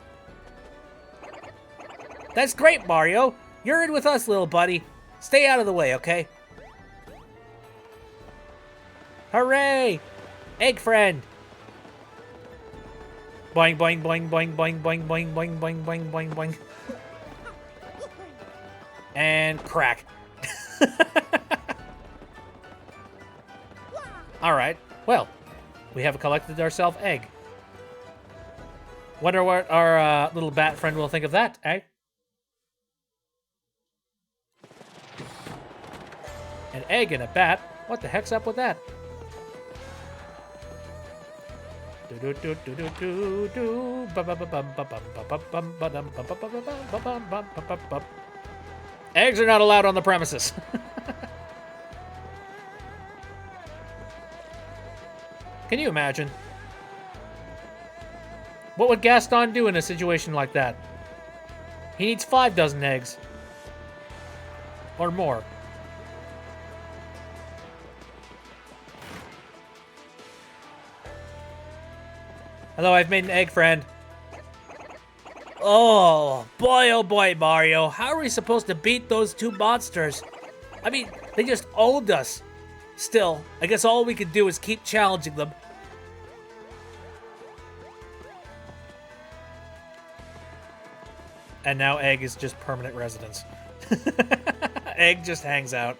That's great, Mario. You're in with us, little buddy. Stay out of the way, okay? Hooray! Egg friend. Boing, boing, boing, boing, boing, boing, boing, boing, boing, boing, boing, boing. And crack. All right. Well, we have collected ourselves egg. Wonder what our little bat friend will think of that, eh? An egg and a bat? What the heck's up with that? Eggs are not allowed on the premises. Can you imagine? What would Gaston do in a situation like that? He needs 5 dozen eggs. Or more. Hello, I've made an egg friend. Oh boy, Mario. How are we supposed to beat those 2 monsters? I mean, they just owned us. Still, I guess all we can do is keep challenging them. And now Egg is just permanent residence. Egg just hangs out.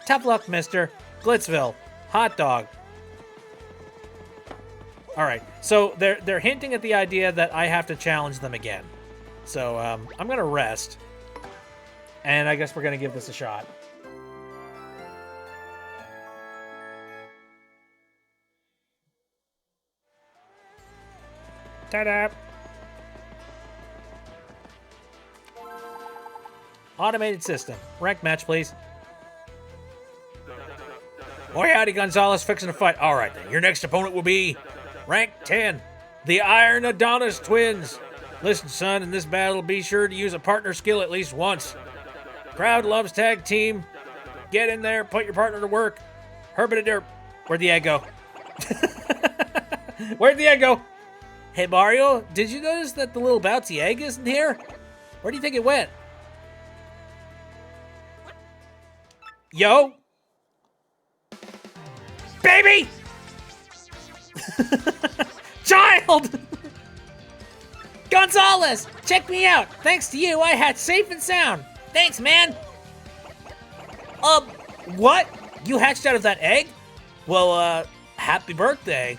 Tough luck, mister. Glitzville. Hot dog. Alright, so they're hinting at the idea that I have to challenge them again. So, I'm gonna rest. And I guess we're gonna give this a shot. Ta-da! Automated system. Rank match, please. Boy, howdy, Gonzalez, fixing a fight. All right, then. Your next opponent will be rank 10, the Iron Adonis Twins. Listen, son, in this battle, be sure to use a partner skill at least once. Crowd loves tag team. Get in there, put your partner to work. Herbidaderp. Where'd the egg go? Where'd the egg go? Hey, Mario, did you notice that the little bouncy egg isn't here? Where do you think it went? Yo! Baby! Child! Gonzalez! Check me out! Thanks to you, I hatched safe and sound! Thanks, man! What? You hatched out of that egg? Well, happy birthday.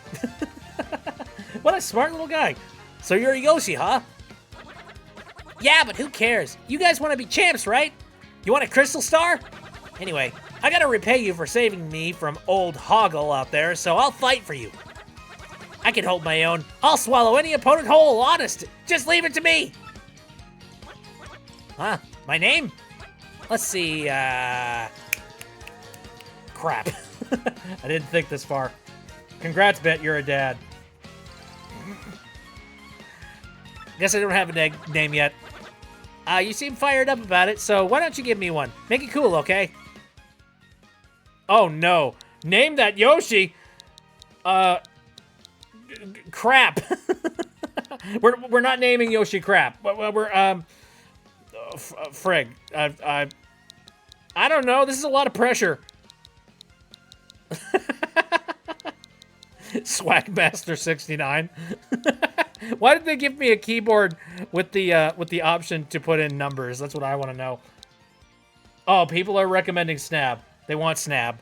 What a smart little guy. So you're a Yoshi, huh? Yeah, but who cares? You guys want to be champs, right? You want a crystal star? Anyway, I gotta repay you for saving me from old Hoggle out there, so I'll fight for you. I can hold my own. I'll swallow any opponent whole, honest. Just leave it to me. Huh? My name? Let's see, crap. I didn't think this far. Congrats, Bet, you're a dad. Guess I don't have a name yet. You seem fired up about it, so why don't you give me one? Make it cool, okay? Oh no. Name that Yoshi. Crap. we're not naming Yoshi crap. We're frig. I don't know. This is a lot of pressure. Swagmaster 69. Why did they give me a keyboard with the option to put in numbers? That's what I want to know. Oh, people are recommending Snab. They want Snab.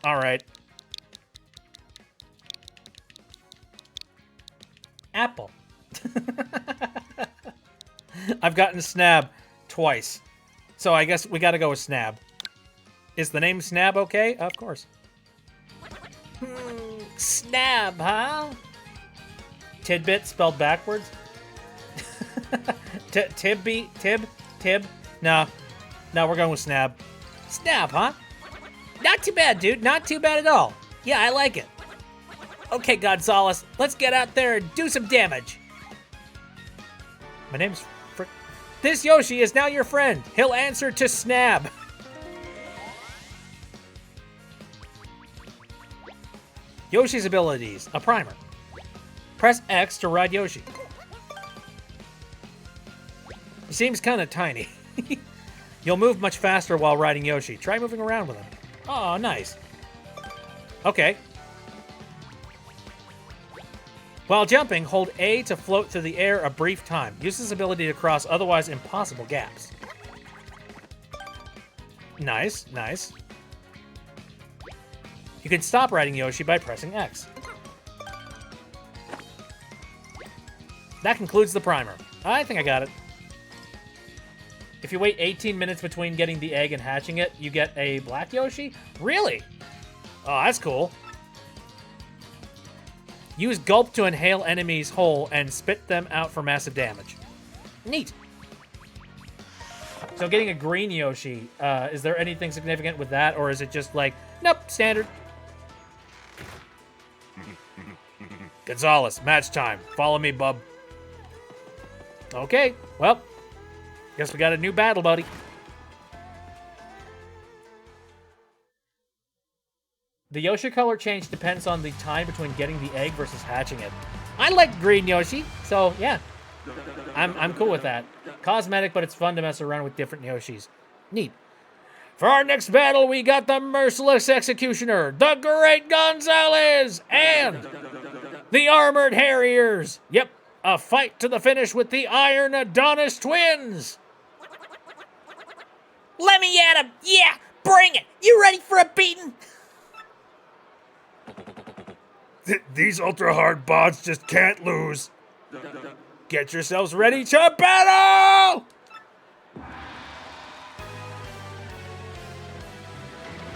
All right. Apple. I've gotten Snab twice. So I guess we got to go with Snab. Is the name Snab okay? Of course. Snab, huh? Tidbit spelled backwards? Tib? No, we're going with Snab. Snab, huh? Not too bad, dude. Not too bad at all. Yeah, I like it. Okay, Gonzalez, let's get out there and do some damage. My name's Frick. This Yoshi is now your friend. He'll answer to Snab. Yoshi's abilities. A primer. Press X to ride Yoshi. He seems kind of tiny. You'll move much faster while riding Yoshi. Try moving around with him. Oh, nice. Okay. While jumping, hold A to float through the air a brief time. Use this ability to cross otherwise impossible gaps. Nice, nice. You can stop riding Yoshi by pressing X. That concludes the primer. I think I got it. If you wait 18 minutes between getting the egg and hatching it, you get a black Yoshi? Really? Oh, that's cool. Use Gulp to inhale enemies whole and spit them out for massive damage. Neat. So getting a green Yoshi, is there anything significant with that, or is it just like, nope, standard? Gonzalez, match time. Follow me, bub. Okay, well, guess we got a new battle buddy. The Yoshi color change depends on the time between getting the egg versus hatching it. I like green Yoshi, so yeah. I'm cool with that. Cosmetic, but it's fun to mess around with different Yoshis. Neat. For our next battle, we got the Merciless Executioner, the Great Gonzalez, and the Armored Harriers. Yep, a fight to the finish with the Iron Adonis twins. Let me at him! Yeah! Bring it! You ready for a beating? These ultra-hard bots just can't lose. Get yourselves ready to battle!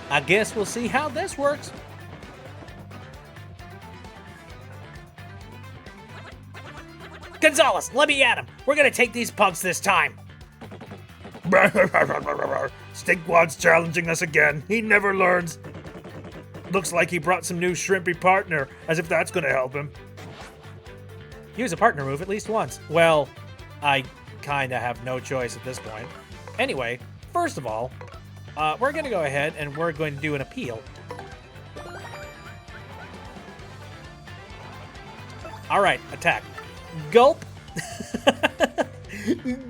I guess we'll see how this works. Gonzalez, let me at him. We're gonna take these punks this time. Stinkwad's challenging us again. He never learns. Looks like he brought some new shrimpy partner, as if that's gonna help him. Use a partner move at least once. Well, I kinda have no choice at this point. Anyway, first of all, we're gonna go ahead and we're going to do an appeal. All right, attack. Gulp.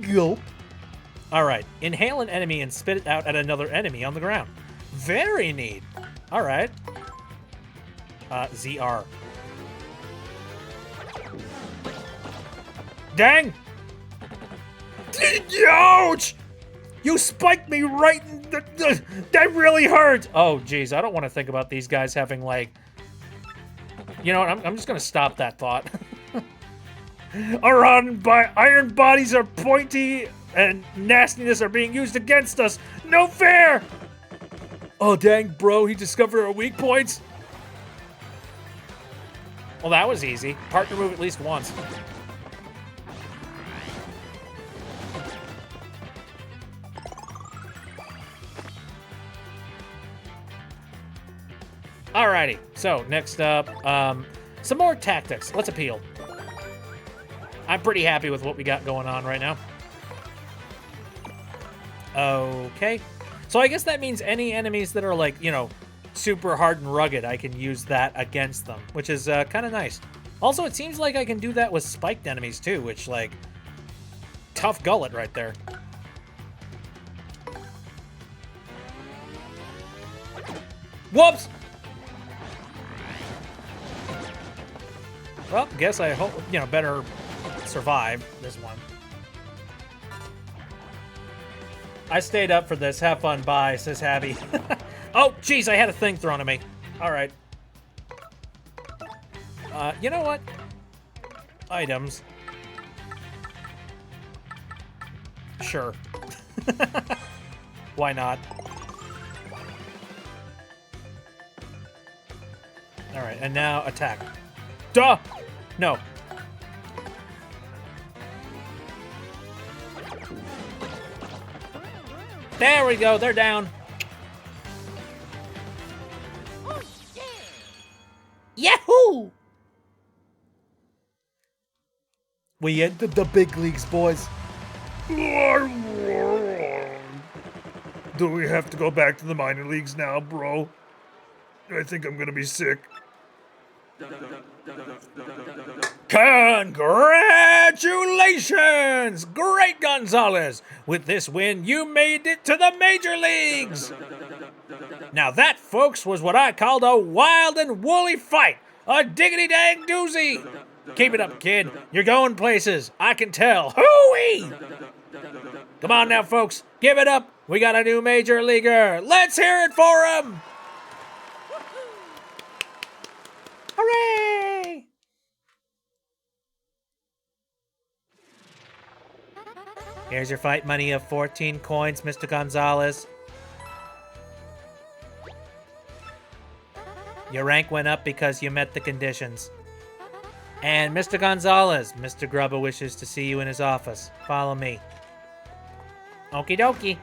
Gulp. All right, inhale an enemy and spit it out at another enemy on the ground. Very neat. All right. ZR. Dang! Ouch! You spiked me right in the... That really hurt! Oh, geez, I don't want to think about these guys having, like... You know what, I'm just going to stop that thought. Our iron bodies are pointy and nastiness are being used against us. No fair! Oh, dang, bro, he discovered our weak points? Well, that was easy. Partner move at least once. Alrighty, so next up, some more tactics. Let's appeal. I'm pretty happy with what we got going on right now. Okay. So I guess that means any enemies that are like, you know, super hard and rugged, I can use that against them, which is kind of nice. Also, it seems like I can do that with spiked enemies too, which, like, tough gullet right there. Whoops! Well, guess I hope, you know, better survive this one. I stayed up for this. Have fun. Bye, says Habby. Oh, jeez, I had a thing thrown at me. All right. You know what? Items. Sure. Why not? All right, and now attack. Duh! No. There we go, they're down. Yahoo! We entered the big leagues, boys. Do we have to go back to the minor leagues now, bro? I think I'm gonna be sick. Congratulations! Great Gonzalez! With this win, you made it to the major leagues! Now that, folks, was what I called a wild and woolly fight. A diggity dang doozy! Keep it up, kid. You're going places. I can tell. Hooey! Come on now, folks. Give it up. We got a new major leaguer. Let's hear it for him! Hooray! Here's your fight money of 14 coins, Mr. Gonzalez. Your rank went up because you met the conditions. And Mr. Gonzalez, Mr. Grubba wishes to see you in his office. Follow me. Okie dokie.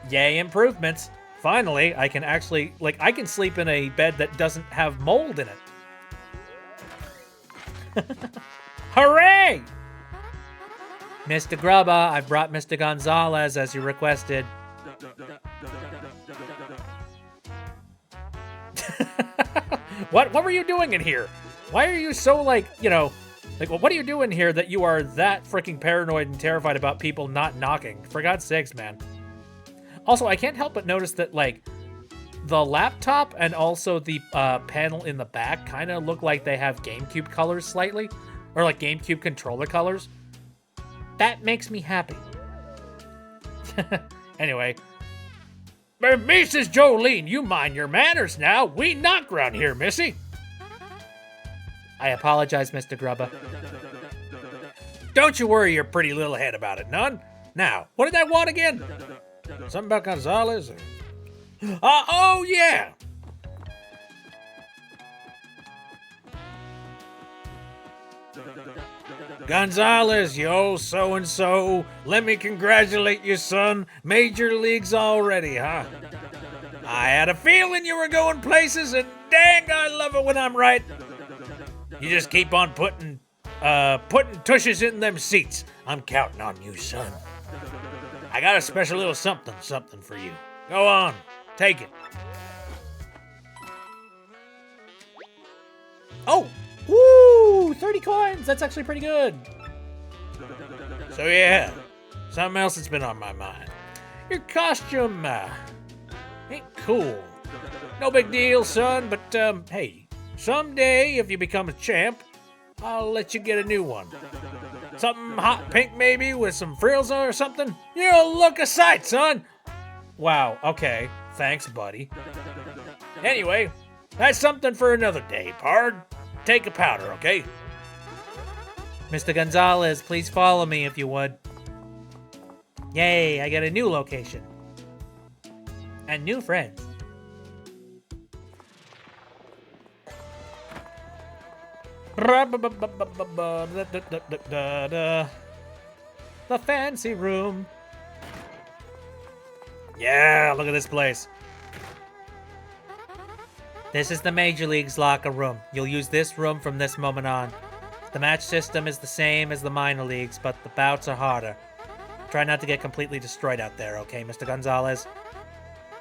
Yay, improvements. Finally, I can actually, I can sleep in a bed that doesn't have mold in it. Hooray! Mr. Grubba, I've brought Mr. Gonzalez as you requested. What were you doing in here? Why are you so, what are you doing here that you are that freaking paranoid and terrified about people not knocking? For God's sakes, man. Also, I can't help but notice that, the laptop and also the panel in the back kind of look like they have GameCube colors slightly. Or, GameCube controller colors. That makes me happy. Anyway. Mrs. Jolene, you mind your manners now. We knock round here, missy. I apologize, Mr. Grubba. Don't you worry your pretty little head about it, none. Now, what did I want again? Something about Gonzalez? Oh, yeah. Gonzalez, yo, so-and-so. Let me congratulate you, son. Major leagues already, huh? I had a feeling you were going places, and dang, I love it when I'm right. You just keep on putting tushes in them seats. I'm counting on you, son. I got a special little something for you. Go on, take it. Oh! Woo! 30 coins! That's actually pretty good. So yeah, something else that's been on my mind. Your costume, ain't cool. No big deal, son, but, hey, someday, if you become a champ, I'll let you get a new one. Something hot pink, maybe, with some frills or something. You'll look a sight, son. Wow, okay. Thanks, buddy. Anyway, that's something for another day, pard. Take a powder, okay? Mr. Gonzalez, please follow me if you would. Yay, I got a new location. And new friends. The fancy room. Yeah, look at this place. This is the Major League's locker room. You'll use this room from this moment on. The match system is the same as the minor leagues, but the bouts are harder. Try not to get completely destroyed out there, okay, Mr. Gonzalez?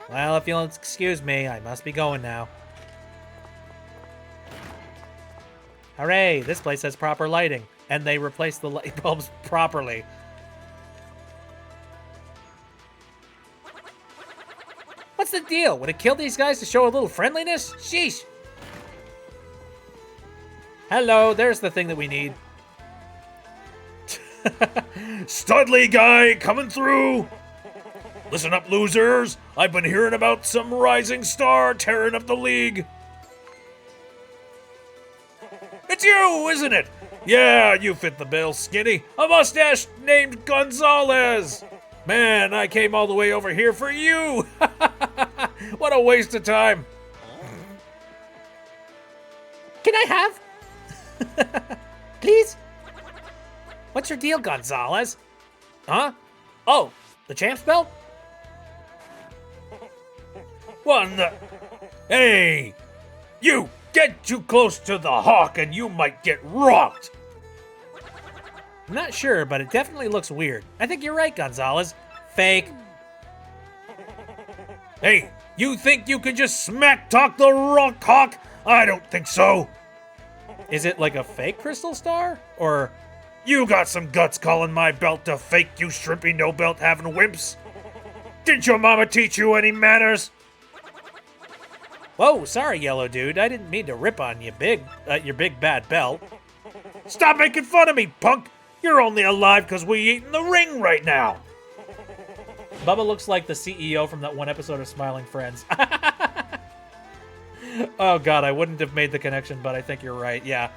Well, if you'll excuse me, I must be going now. Hooray, this place has proper lighting, and they replaced the light bulbs properly. What's the deal? Would it kill these guys to show a little friendliness? Sheesh. Hello, there's the thing that we need. Studley guy coming through. Listen up, losers. I've been hearing about some rising star tearing up the league. It's you, isn't it? Yeah, you fit the bill, Skinny. A mustache named Gonzalez. Man, I came all the way over here for you. What a waste of time. Can I have? Please? What's your deal, Gonzalez? Huh? Oh, the champ's belt? Hey, you get too close to the hawk and you might get rocked. I'm not sure, but it definitely looks weird. I think you're right, Gonzalez. Fake. Hey, you think you can just smack talk the rock hawk? I don't think so. Is it like a fake crystal star? Or You got some guts calling my belt a fake, you shrimpy no belt having wimps. Didn't your mama teach you any manners? whoa, sorry, yellow dude. I didn't mean to rip on you your big bad belt. Stop making fun of me, punk. You're only alive because we ain't in the ring right now. Bubba looks like the CEO from that one episode of Smiling Friends. Oh god, I wouldn't have made the connection, but I think you're right. Yeah.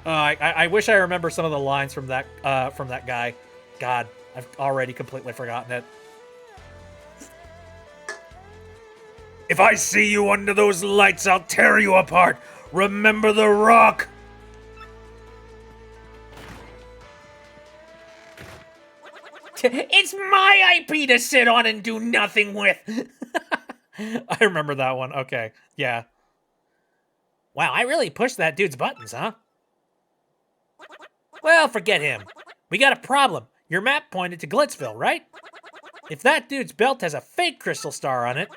I wish I remember some of the lines from that guy. God, I've already completely forgotten it. If I see you under those lights, I'll tear you apart. Remember the Rock. It's my IP to sit on and do nothing with. I remember that one. Okay, yeah. Wow, I really pushed that dude's buttons, huh? Well, forget him. We got a problem. Your map pointed to Glitzville, right? If that dude's belt has a fake crystal star on it,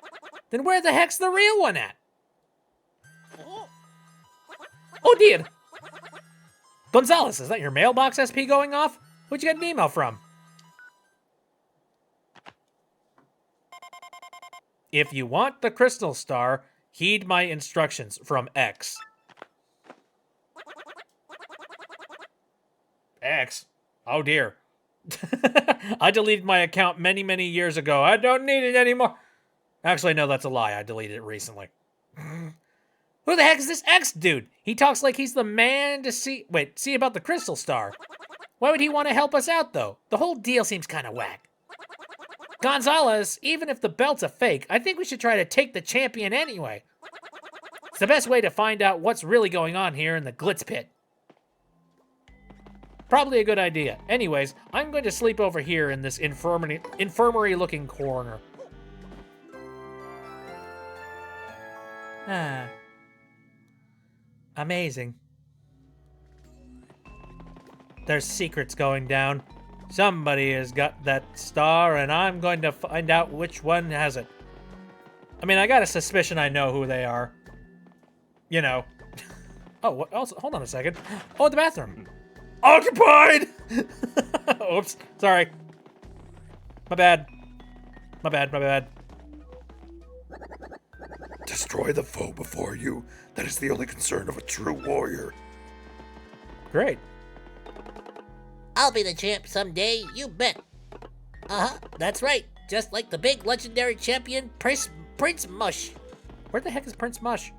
then where the heck's the real one at? Oh dear. Gonzalez, is that your mailbox SP going off? Who'd you get an email from? If you want the crystal star, heed my instructions from X. X? Oh dear. I deleted my account many, many years ago. I don't need it anymore. Actually, no, that's a lie. I deleted it recently. Who the heck is this X dude? He talks like he's the man to see about the crystal star. Why would he want to help us out, though? The whole deal seems kind of whack. Gonzalez, even if the belt's a fake, I think we should try to take the champion anyway. It's the best way to find out what's really going on here in the Glitz Pit. Probably a good idea. Anyways, I'm going to sleep over here in this infirmary-looking corner. Ah. Amazing. There's secrets going down. Somebody has got that star, and I'm going to find out which one has it. I mean, I got a suspicion I know who they are. You know. Oh, what else? Hold on a second. Oh, the bathroom. Occupied! Oops. Sorry. My bad. My bad, my bad. Destroy the foe before you. That is the only concern of a true warrior. Great. I'll be the champ someday, you bet. Uh-huh, that's right. Just like the big legendary champion, Prince Mush. Where the heck is Prince Mush?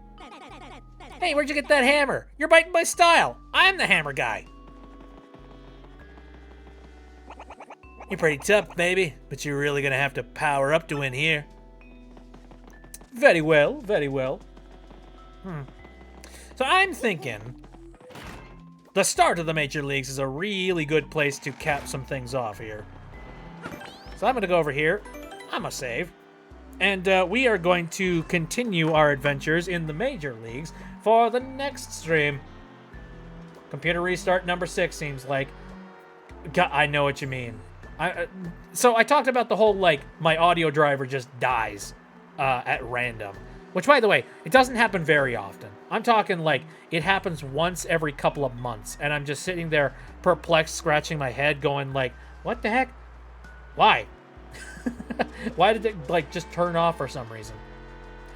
Hey, where'd you get that hammer? You're biting my style. I'm the hammer guy. You're pretty tough, baby, but you're really gonna have to power up to win here. Very well, very well. So I'm thinking the start of the Major Leagues is a really good place to cap some things off here. So I'm gonna go over here. I'm gonna save. And we are going to continue our adventures in the Major Leagues for the next stream. Computer restart number 6 seems like. God, I know what you mean. So I talked about the whole, like, my audio driver just dies at random. Which, by the way, it doesn't happen very often. I'm talking, like, it happens once every couple of months. And I'm just sitting there perplexed, scratching my head, going, like, what the heck? Why? Why did it, like, just turn off for some reason?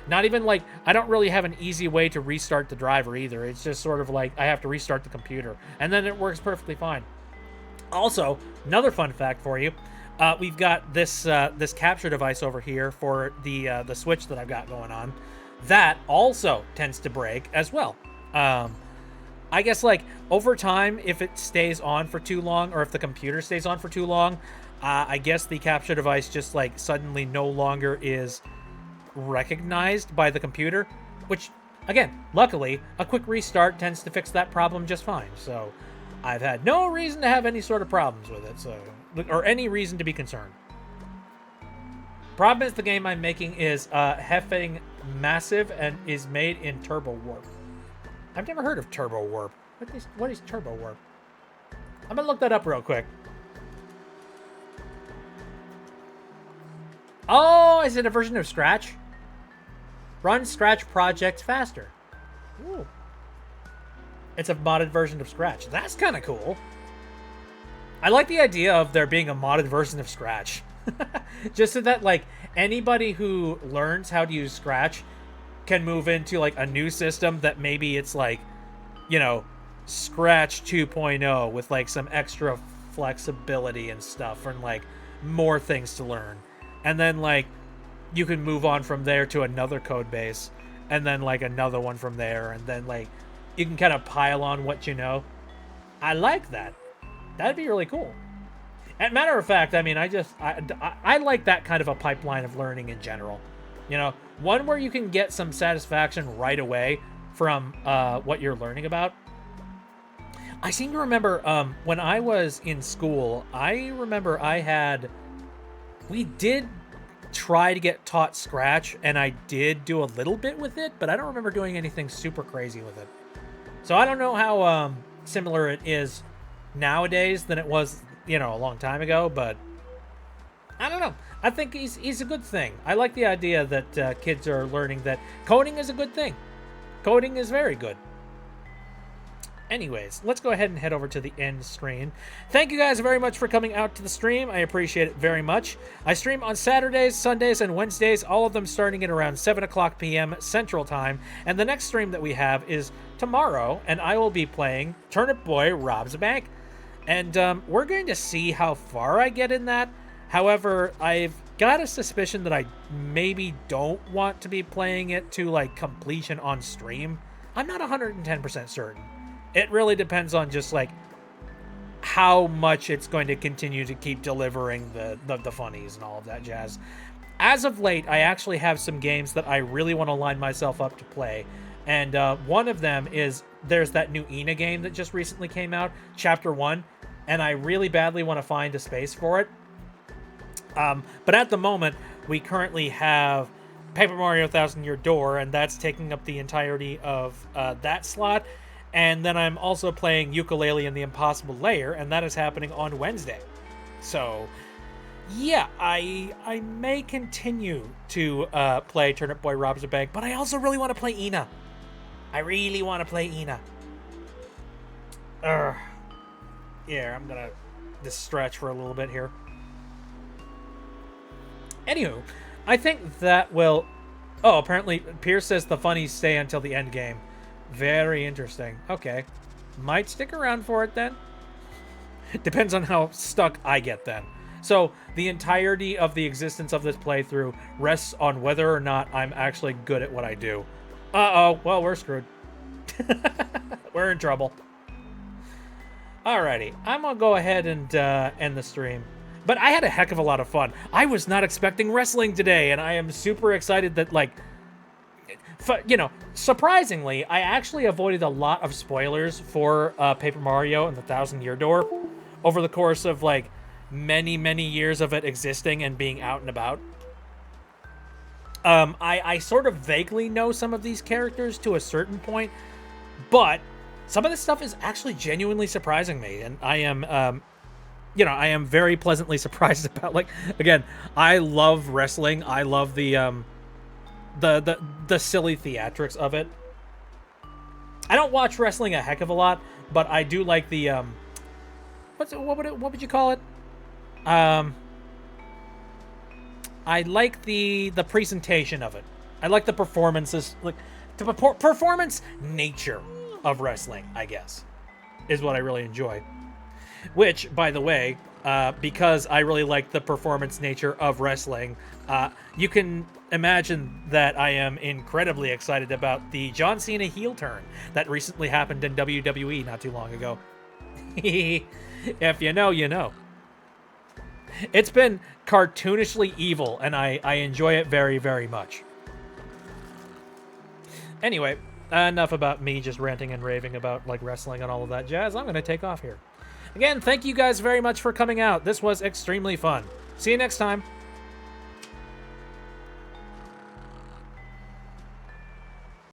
Not even, like, I don't really have an easy way to restart the driver either. It's just sort of like I have to restart the computer. And then it works perfectly fine. Also, another fun fact for you. We've got this this capture device over here for the Switch that I've got going on. That also tends to break as well. I guess, like, over time, if it stays on for too long, or if the computer stays on for too long, I guess the capture device just, like, suddenly no longer is recognized by the computer, which, again, luckily, a quick restart tends to fix that problem just fine. So I've had no reason to have any sort of problems with it, so, or any reason to be concerned. Problem is, the game I'm making is heffing massive and is made in Turbo Warp. I've never heard of Turbo Warp. What is Turbo Warp? I'm gonna look that up real quick. Oh, is it a version of Scratch? Run Scratch projects faster. Ooh. It's a modded version of Scratch. That's kind of cool. I like the idea of there being a modded version of Scratch. Just so that, like, anybody who learns how to use Scratch can move into, like, a new system that maybe it's, like, you know, Scratch 2.0 with, like, some extra flexibility and stuff and, like, more things to learn. And then, like, you can move on from there to another code base and then, like, another one from there. And then, like, you can kind of pile on what you know. I like that. That'd be really cool. And matter of fact, I mean, I like that kind of a pipeline of learning in general. You know, one where you can get some satisfaction right away from what you're learning about. I seem to remember when I was in school, I remember we did try to get taught Scratch, and I did do a little bit with it, but I don't remember doing anything super crazy with it. So I don't know how similar it is nowadays than it was, you know, a long time ago, but I don't know. I think he's a good thing. I like the idea that kids are learning that coding is a good thing. Coding is very good. Anyways, let's go ahead and head over to the end screen. Thank you guys very much for coming out to the stream. I appreciate it very much. I stream on Saturdays, Sundays, and Wednesdays, all of them starting at around 7 o'clock p.m. Central Time. And the next stream that we have is tomorrow, and I will be playing Turnip Boy Robs a Bank. And we're going to see how far I get in that. However, I've got a suspicion that I maybe don't want to be playing it to, like, completion on stream. I'm not 110% certain. It really depends on just, like, how much it's going to continue to keep delivering the funnies and all of that jazz. As of late, I actually have some games that I really want to line myself up to play. And one of them is, there's that new Ina game that just recently came out, Chapter 1, and I really badly want to find a space for it. But at the moment, we currently have Paper Mario Thousand Year Door, and that's taking up the entirety of that slot. And then I'm also playing Yooka-Laylee and the Impossible Lair, and that is happening on Wednesday. So, yeah, I may continue to play Turnip Boy Robs a Bank, but I also really want to play Ina. I really want to play Ina. Yeah, I'm gonna just stretch for a little bit here. Anywho, I think that will... Oh, apparently Pierce says the funnies stay until the end game. Very interesting. Okay. Might stick around for it then. Depends on how stuck I get then. So, the entirety of the existence of this playthrough rests on whether or not I'm actually good at what I do. Uh-oh. Well, we're screwed. We're in trouble. Alrighty. I'm gonna go ahead and end the stream. But I had a heck of a lot of fun. I was not expecting wrestling today, and I am super excited that, like... You know, surprisingly, I actually avoided a lot of spoilers for Paper Mario and the Thousand Year Door over the course of, like, many, many years of it existing and being out and about. I sort of vaguely know some of these characters to a certain point, but some of this stuff is actually genuinely surprising me, and I am, you know, I am very pleasantly surprised about, like, again, I love wrestling. I love the silly theatrics of it. I don't watch wrestling a heck of a lot, but I do like the what would you call it? I like the presentation of it. I like the performances, like the performance nature of wrestling, I guess, is what I really enjoy. Which, by the way, because I really like the performance nature of wrestling, you can imagine that I am incredibly excited about the John Cena heel turn that recently happened in WWE not too long ago. If you know, you know. It's been cartoonishly evil, and I enjoy it very, very much. Anyway, enough about me just ranting and raving about, like, wrestling and all of that jazz. I'm going to take off here. Again, thank you guys very much for coming out. This was extremely fun. See you next time.